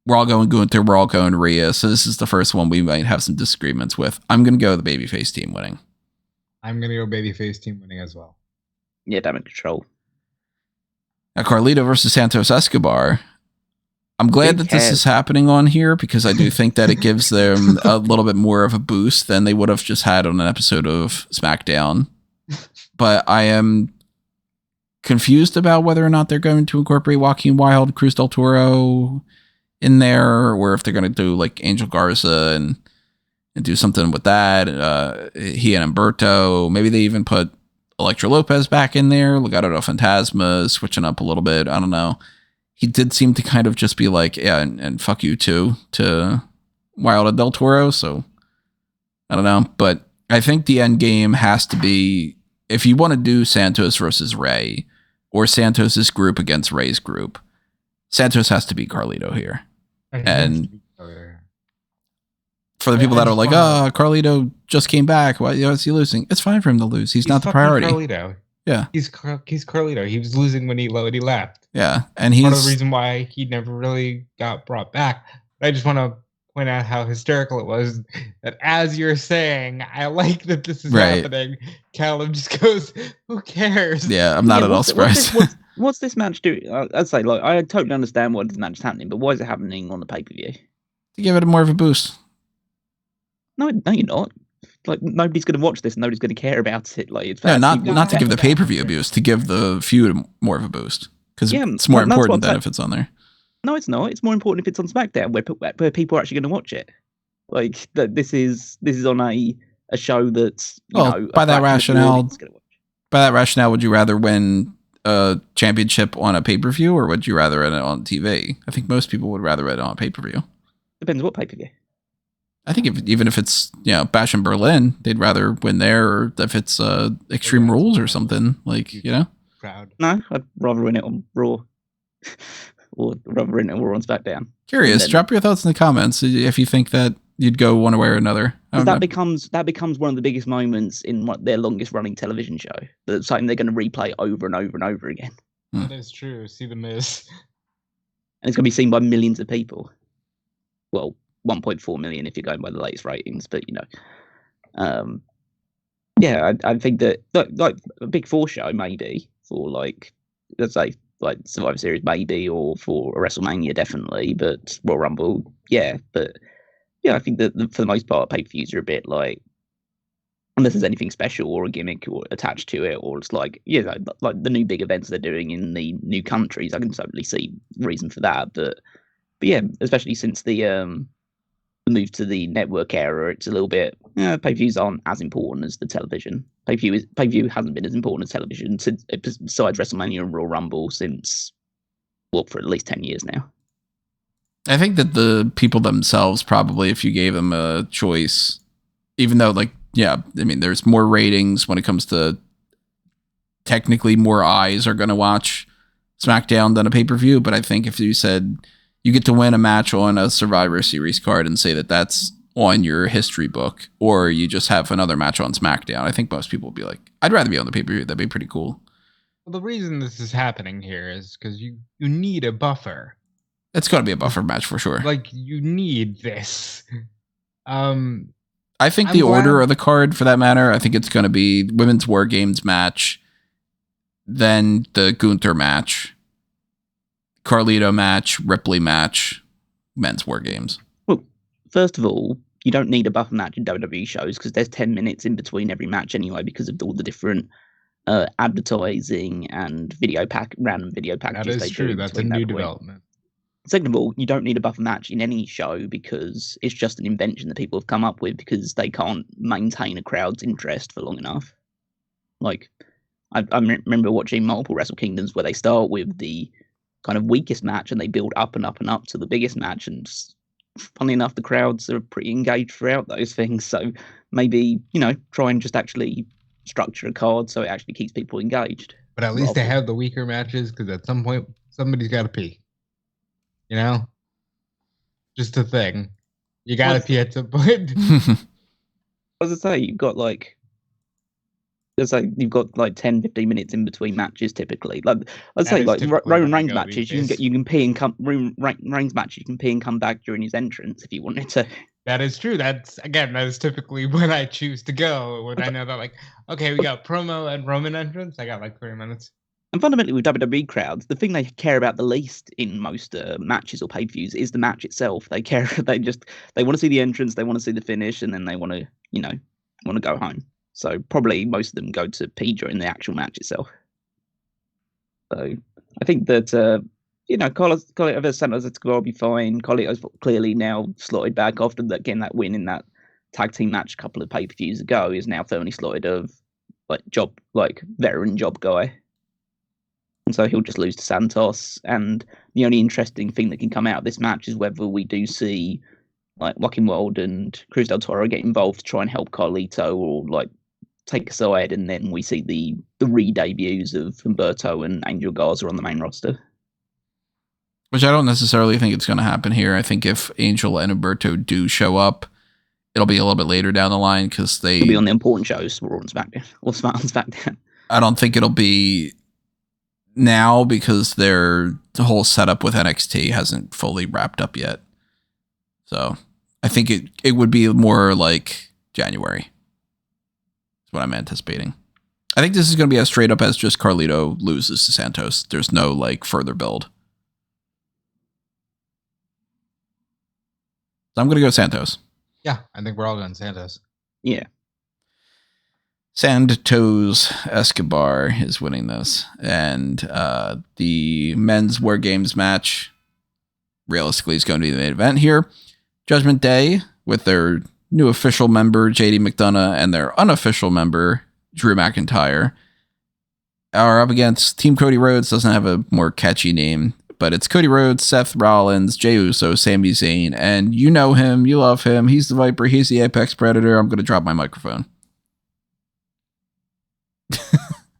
we're all going Gunther, we're all going Rhea, so this is the first one we might have some disagreements with. I'm going to go the babyface team winning. I'm going to go babyface team winning as well. Yeah, Damage Control. Now, Carlito versus Santos Escobar. I'm glad that this is happening on here because I do think that it gives them a little bit more of a boost than they would have just had on an episode of SmackDown. But I am confused about whether or not they're going to incorporate Joaquin Wilde, Cruz del Toro in there, or if they're going to do like Angel Garza and do something with that. He and Humberto. Maybe they even put Elektra Lopez back in there. Legado del Fantasma, switching up a little bit. I don't know. He did seem to kind of just be like, yeah, and fuck you too, to Wilde and Del Toro. So I don't know. But I think the end game has to be, if you want to do Santos versus Rey, or Santos's group against Rey's group, Santos has to be Carlito here. And for the people that are like, Carlito just came back, why is he losing? It's fine for him to lose. He's not the priority. Carlito. Yeah. He's Carlito. He was losing when he left. Yeah. And he's part of the reason why he never really got brought back. I just want to point out how hysterical it was that as you're saying, I like that this is happening, Callum just goes, who cares? Yeah, I'm not at all surprised. What's this match doing? I'd say, like, I totally understand why this match is happening, but why is it happening on the pay-per-view? To give it more of a boost. No, you're not. Like, nobody's going to watch this. Nobody's going to care about it. Like, it's No, not not to give the pay-per-view a boost, to give the feud more of a boost. Because it's more important than if it's on there. No, it's not. It's more important if it's on SmackDown, where people are actually going to watch it. Like, this is on a show that's, you know... By that rationale, would you rather win a championship on a pay-per-view, or would you rather win it on TV? I think most people would rather win it on a pay-per-view. Depends what pay-per-view. I think even if it's, Bash in Berlin, they'd rather win there, or if it's Extreme Rules or something, like, Proud. No, I'd rather win it on Raw. Or rather win it on SmackDown. Curious, drop your thoughts in the comments if you think that you'd go one way or another. That becomes one of the biggest moments in their longest running television show. That's something they're going to replay over and over and over again. That is true. See the Miz. And it's going to be seen by millions of people. Well, 1.4 million if you're going by the latest ratings, but I think that like a Big Four show maybe for like, let's say, like Survivor Series maybe, or for a WrestleMania definitely, but Royal Rumble, but I think that for the most part pay-per-views are a bit like, unless there's anything special or a gimmick or attached to it, or it's like like the new big events they're doing in the new countries, I can totally see reason for that, but especially since the move to the network era, it's a little bit, pay-per-views aren't as important as the television. Pay-per-view hasn't been as important as television since, besides WrestleMania and Royal Rumble, since for at least 10 years now. I think that the people themselves probably, if you gave them a choice, even though there's more ratings when it comes to, technically more eyes are going to watch SmackDown than a pay-per-view, but I think if you said you get to win a match on a Survivor Series card and say that that's on your history book, or you just have another match on SmackDown, I think most people would be like, I'd rather be on the pay-per-view. That'd be pretty cool. Well, the reason this is happening here is because you need a buffer. It's going to be a buffer match for sure. Like, you need this. I think the order of the card, for that matter, I think it's going to be Women's WarGames match, then the Gunther match, Carlito match, Ripley match, Men's WarGames. Well, first of all, you don't need a buffer match in WWE shows because there's 10 minutes in between every match anyway, because of all the different advertising and random video packages. That is true. That's a new development. Second of all, you don't need a buffer match in any show because it's just an invention that people have come up with because they can't maintain a crowd's interest for long enough. Like, I remember watching multiple Wrestle Kingdoms where they start with the kind of weakest match and they build up and up and up to the biggest match, and funnily enough the crowds are pretty engaged throughout those things. So maybe try and just actually structure a card so it actually keeps people engaged. But at least they have the weaker matches, because at some point somebody's got to pee, just a thing, you gotta pee at some point. As I say, you've got like 10-15 minutes in between matches typically. Like, let's say like Roman Reigns matches, you can pee and come. Reigns matches, you can pee and come back during his entrance if you wanted to. That is true. That is typically when I choose to go. When I know that, like, okay, we got promo and Roman entrance, I got like 30 minutes. And fundamentally with WWE crowds, the thing they care about the least in most matches or pay-per-views is the match itself. They care. They want to see the entrance, they want to see the finish, and then they want to go home. So probably most of them go to pee during the actual match itself. So I think that Carlito Santos will be fine. Carlito's clearly now slotted back after getting that win in that tag team match a couple of pay-per-views ago. Is now firmly slotted of veteran job guy. And so he'll just lose to Santos. And the only interesting thing that can come out of this match is whether we do see like Joaquin Wilde and Cruz del Toro get involved to try and help Carlito, or like take a side, and then we see the re-debuts of Humberto and Angel Garza on the main roster. Which I don't necessarily think it's going to happen here. I think if Angel and Humberto do show up, it'll be a little bit later down the line because they'll be on the important shows, Raw and SmackDown, or SmackDown. I don't think it'll be now because the whole setup with NXT hasn't fully wrapped up yet. So I think it would be more like January. That's what I'm anticipating. I think this is going to be as straight up as just Carlito loses to Santos. There's no like further build. So I'm going to go Santos. Yeah, I think we're all going Santos. Yeah. Santos Escobar is winning this. And the men's WarGames match realistically is going to be the main event here. Judgment Day with their new official member, JD McDonagh, and their unofficial member, Drew McIntyre, are up against Team Cody Rhodes. Doesn't have a more catchy name, but it's Cody Rhodes, Seth Rollins, Jey Uso, Sami Zayn, and you know him, you love him. He's the Viper, he's the Apex Predator. I'm going to drop my microphone.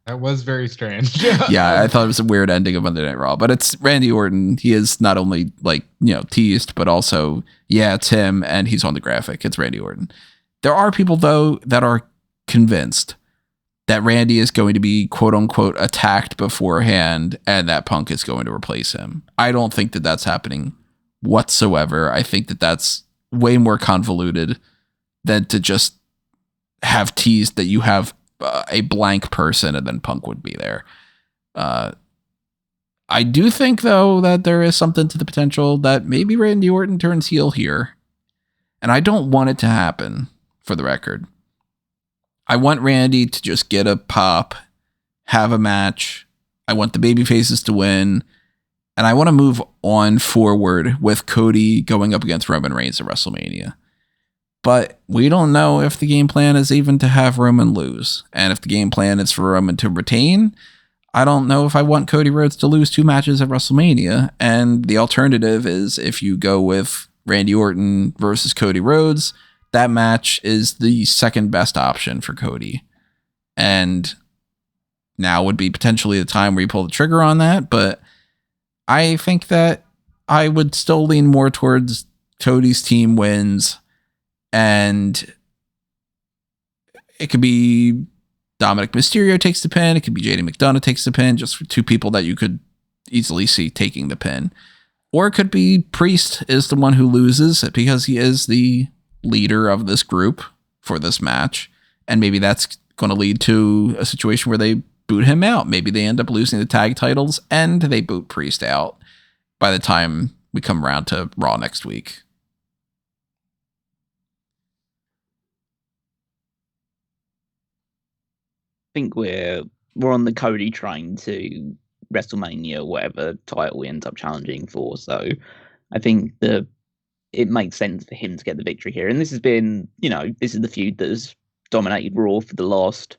That was very strange. Yeah, I thought it was a weird ending of Monday Night Raw, but it's Randy Orton. He is not only teased, but also, yeah, it's him, and he's on the graphic. It's Randy Orton. There are people, though, that are convinced that Randy is going to be quote unquote attacked beforehand and that Punk is going to replace him. I don't think that that's happening whatsoever. I think that that's way more convoluted than to just have teased that you have a blank person and then Punk would be there. I do think, though, that there is something to the potential that maybe Randy Orton turns heel here. And I don't want it to happen, for the record. I want Randy to just get a pop, have a match. I want the baby faces to win. And I want to move on forward with Cody going up against Roman Reigns at WrestleMania. But we don't know if the game plan is even to have Roman lose. And if the game plan is for Roman to retain, I don't know if I want Cody Rhodes to lose 2 matches at WrestleMania. And the alternative is if you go with Randy Orton versus Cody Rhodes, that match is the second best option for Cody. And now would be potentially the time where you pull the trigger on that. But I think that I would still lean more towards Cody's team wins. And it could be Dominik Mysterio takes the pin. It could be JD McDonagh takes the pin, just for 2 people that you could easily see taking the pin. Or it could be Priest is the one who loses because he is the leader of this group for this match. And maybe that's going to lead to a situation where they boot him out. Maybe they end up losing the tag titles and they boot Priest out by the time we come around to Raw next week. I think we're on the Cody train to WrestleMania, whatever title he ends up challenging for. So I think that it makes sense for him to get the victory here. And this has been, this is the feud that has dominated Raw for the last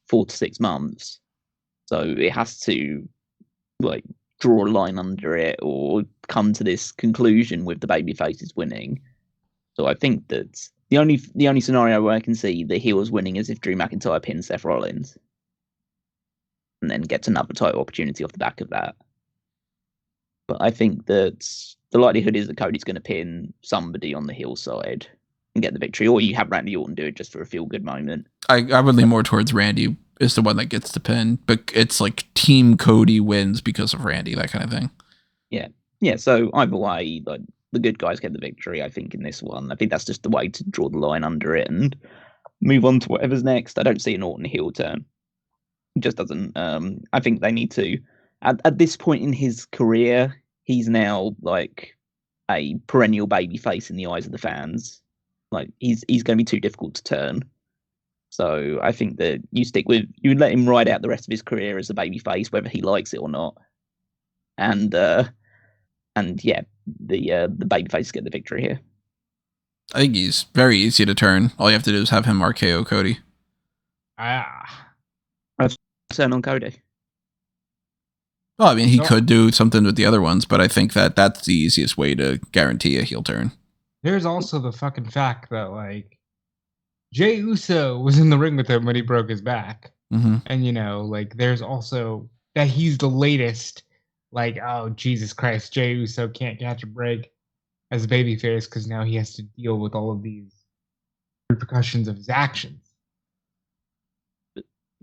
4 to 6 months. So it has to draw a line under it or come to this conclusion with the babyfaces winning. So I think that the only scenario where I can see the heels winning is if Drew McIntyre pins Seth Rollins and then gets another title opportunity off the back of that. But I think that the likelihood is that Cody's going to pin somebody on the heel side and get the victory, or you have Randy Orton do it just for a feel-good moment. I would lean more towards Randy is the one that gets the pin, but it's like Team Cody wins because of Randy, that kind of thing. Yeah. So either way, the good guys get the victory, I think, in this one. I think that's just the way to draw the line under it and move on to whatever's next. I don't see an Orton heel turn. It just doesn't. I think they need to. At this point in his career, he's now like a perennial babyface in the eyes of the fans. Like he's going to be too difficult to turn. So I think that you let him ride out the rest of his career as a babyface, whether he likes it or not. And yeah, the babyface get the victory here. I think he's very easy to turn. All you have to do is have him RKO Cody. Turn on Cody. Well, I mean, he could do something with the other ones, but I think that that's the easiest way to guarantee a heel turn. There's also the fucking fact that, Jey Uso was in the ring with him when he broke his back. Mm-hmm. And, there's also that he's the latest, oh, Jesus Christ, Jey Uso can't catch a break as a babyface because now he has to deal with all of these repercussions of his actions.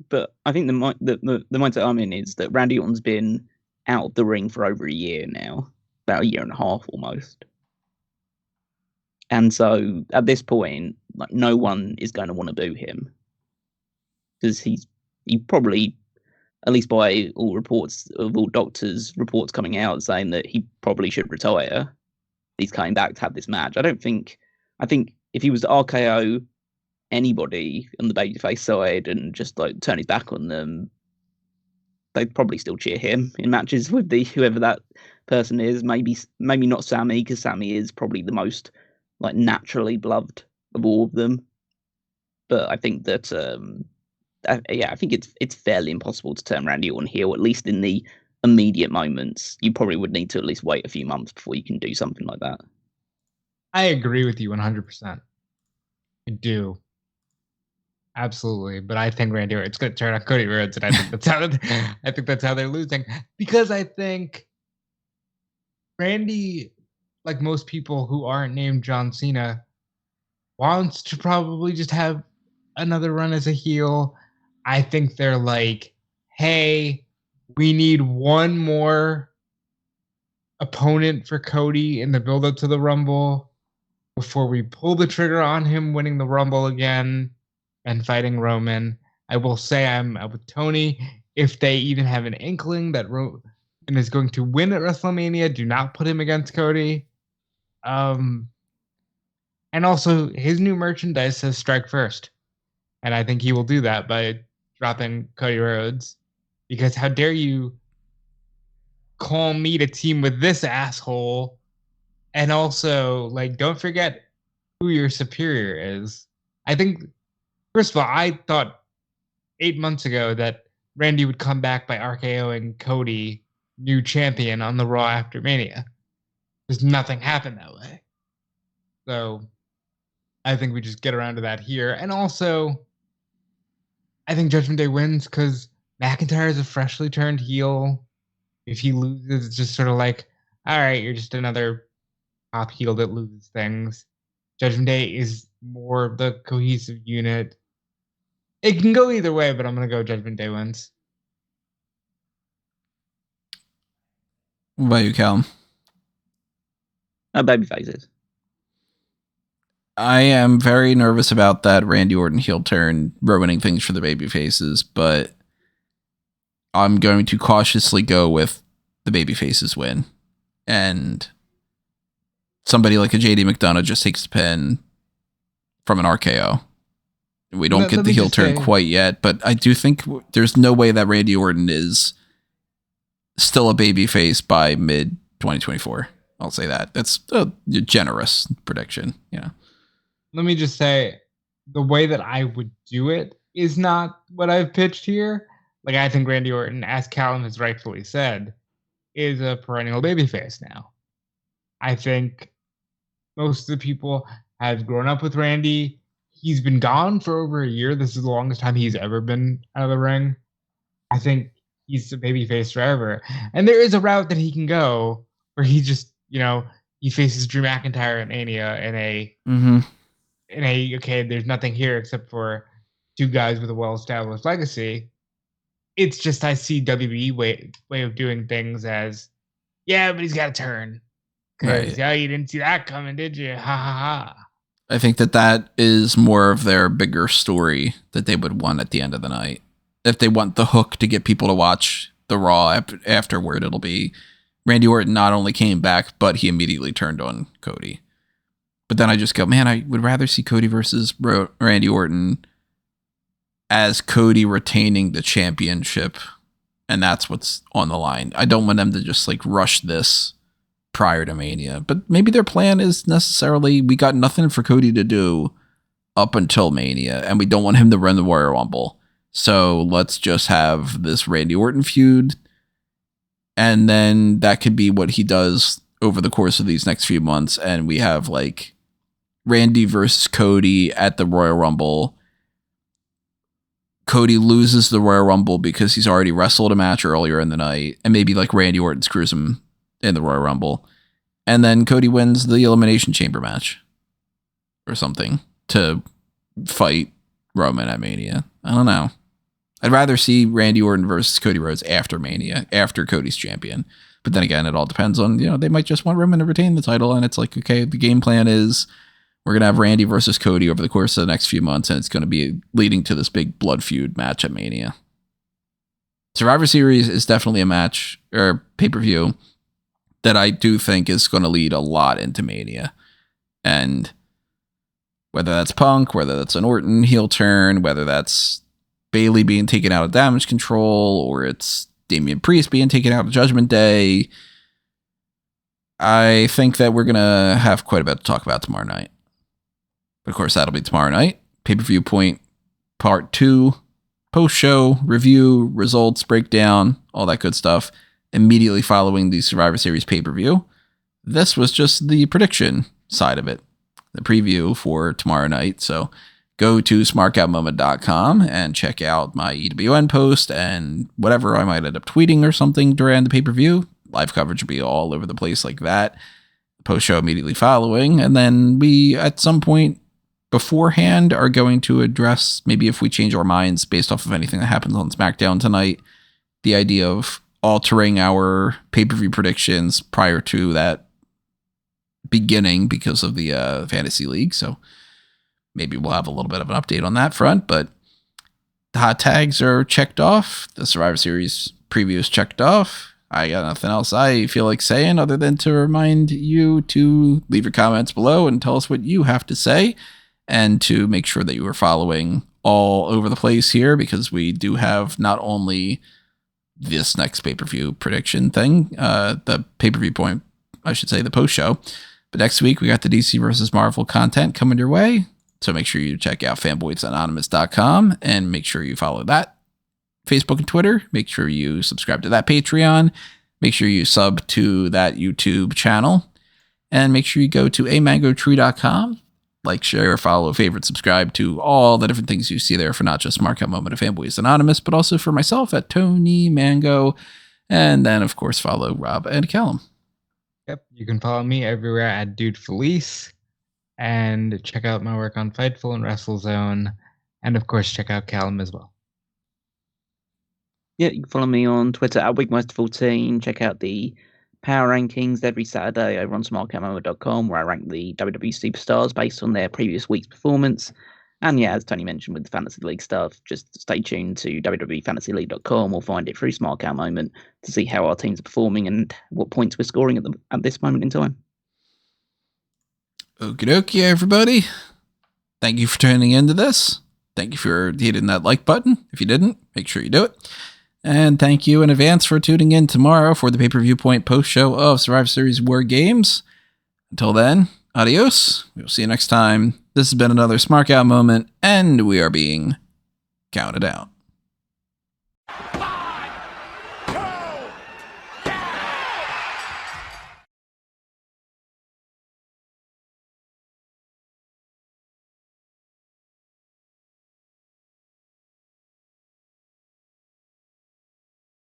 But I think the mindset I'm in is that Randy Orton's been out of the ring for over a year now, about a year and a half almost. And so at this point, no one is going to want to boo him because he's he probably, at least by all reports of all doctors' reports coming out saying that he probably should retire, he's coming back to have this match. I think if he was to RKO anybody on the babyface side and just like turn his back on them, they'd probably still cheer him in matches with whoever that person is. Maybe not Sami, because Sami is probably the most like naturally beloved of all of them. But I think that I think it's fairly impossible to turn Randy Orton heel, at least in the immediate moments. You probably would need to at least wait a few months before you can do something like that. I agree with you 100%. I do. Absolutely. But I think Randy Orton's going to turn on Cody Rhodes, and I think that's how they're losing. Because I think Randy, like most people who aren't named John Cena, wants to probably just have another run as a heel. I think they're like, hey, we need one more opponent for Cody in the build-up to the Rumble before we pull the trigger on him winning the Rumble again and fighting Roman. I will say I'm with Tony. If they even have an inkling that Roman is going to win at WrestleMania, do not put him against Cody. And also, his new merchandise says strike first. And I think he will do that by dropping Cody Rhodes. Because how dare you call me to team with this asshole? And also, like, don't forget who your superior is. I think, first of all, I thought 8 months ago that Randy would come back by RKOing Cody, new champion, on the Raw after Mania. Because nothing happened that way. So I think we just get around to that here. And also, I think Judgment Day wins because McIntyre is a freshly turned heel. If he loses, it's just sort of like, all right, you're just another top heel that loses things. Judgment Day is more of the cohesive unit. It can go either way, but I'm going to go Judgment Day wins. What about you, Callum? Babyfaces. I am very nervous about that Randy Orton heel turn ruining things for the babyfaces, but I'm going to cautiously go with the babyfaces win. And somebody like a JD McDonagh just takes the pin from an RKO. We don't get the heel turn quite yet, but I do think there's no way that Randy Orton is still a babyface by mid 2024. I'll say that. That's a generous prediction. Yeah. Let me just say, the way that I would do it is not what I've pitched here. Like, I think Randy Orton, as Callum has rightfully said, is a perennial babyface now. I think most of the people have grown up with Randy. He's been gone for over a year. This is the longest time he's ever been out of the ring. I think he's a babyface forever. And there is a route that he can go where he just, he faces Drew McIntyre at Mania in a okay, there's nothing here except for two guys with a well-established legacy. It's just I see WWE way of doing things as, yeah, but he's got to turn. Because, Right. you didn't see that coming, did you? Ha, ha, ha. I think that is more of their bigger story that they would want at the end of the night. If they want the hook to get people to watch the Raw afterward, it'll be Randy Orton not only came back, but he immediately turned on Cody. But then I just go, man, I would rather see Cody versus Randy Orton as Cody retaining the championship. And that's what's on the line. I don't want them to just like rush this prior to Mania. But maybe their plan is necessarily, we got nothing for Cody to do up until Mania. And we don't want him to run the Royal Rumble. So let's just have this Randy Orton feud. And then that could be what he does over the course of these next few months. And we have like Randy versus Cody at the Royal Rumble. Cody loses the Royal Rumble because he's already wrestled a match earlier in the night. And maybe like Randy Orton screws him in the Royal Rumble. And then Cody wins the Elimination Chamber match or something to fight Roman at Mania. I don't know. I'd rather see Randy Orton versus Cody Rhodes after Mania, after Cody's champion. But then again, it all depends on, they might just want Roman to retain the title. And it's like, okay, the game plan is we're going to have Randy versus Cody over the course of the next few months. And it's going to be leading to this big blood feud match at Mania. Survivor Series is definitely a match or pay-per-view that I do think is going to lead a lot into Mania. And whether that's Punk, whether that's an Orton heel turn, whether that's Bayley being taken out of Damage Control, or it's Damian Priest being taken out of Judgment Day, I think that we're going to have quite a bit to talk about tomorrow night. But of course, that'll be tomorrow night. Pay-Per-View-Point Part 2, post-show, review, results, breakdown, all that good stuff, immediately following the Survivor Series pay-per-view. This was just the prediction side of it, the preview for tomorrow night. So go to smarkoutmoment.com and check out my EWN post and whatever I might end up tweeting or something during the pay-per-view. Live coverage will be all over the place like that. Post-show immediately following. And then we, at some point beforehand, are going to address, maybe if we change our minds based off of anything that happens on SmackDown tonight, the idea of altering our pay-per-view predictions prior to that beginning because of the Fantasy League. So maybe we'll have a little bit of an update on that front, but the hot tags are checked off. The Survivor Series preview is checked off. I got nothing else I feel like saying other than to remind you to leave your comments below and tell us what you have to say, and to make sure that you are following all over the place here, because we do have not only this next pay-per-view prediction thing, the pay-per-view point, I should say, the post-show, but next week we got the DC versus Marvel content coming your way. So make sure you check out fanboysanonymous.com and make sure you follow that Facebook and Twitter. Make sure you subscribe to that Patreon. Make sure you sub to that YouTube channel. And make sure you go to amangotree.com. Like, share, follow, favorite, subscribe to all the different things you see there for not just Mark Out Moment of Fanboys Anonymous, but also for myself at Tony Mango. And then, of course, follow Rob and Callum. Yep, you can follow me everywhere at Dude Felice. And check out my work on Fightful and WrestleZone. And, of course, check out Callum as well. Yeah, you can follow me on Twitter at Wigmeister14. Check out the Power Rankings every Saturday over on smarkoutmoment.com, where I rank the WWE superstars based on their previous week's performance. And yeah, as Tony mentioned with the Fantasy League stuff, just stay tuned to WWEFantasyLeague.com or find it through Smark Out Moment to see how our teams are performing and what points we're scoring at this moment in time. Okie dokie, everybody. Thank you for tuning into this. Thank you for hitting that like button. If you didn't, make sure you do it. And thank you in advance for tuning in tomorrow for the Pay-Per-View Point post-show of Survivor Series WarGames. Until then, adios. We'll see you next time. This has been another Smark Out Moment, and we are being counted out.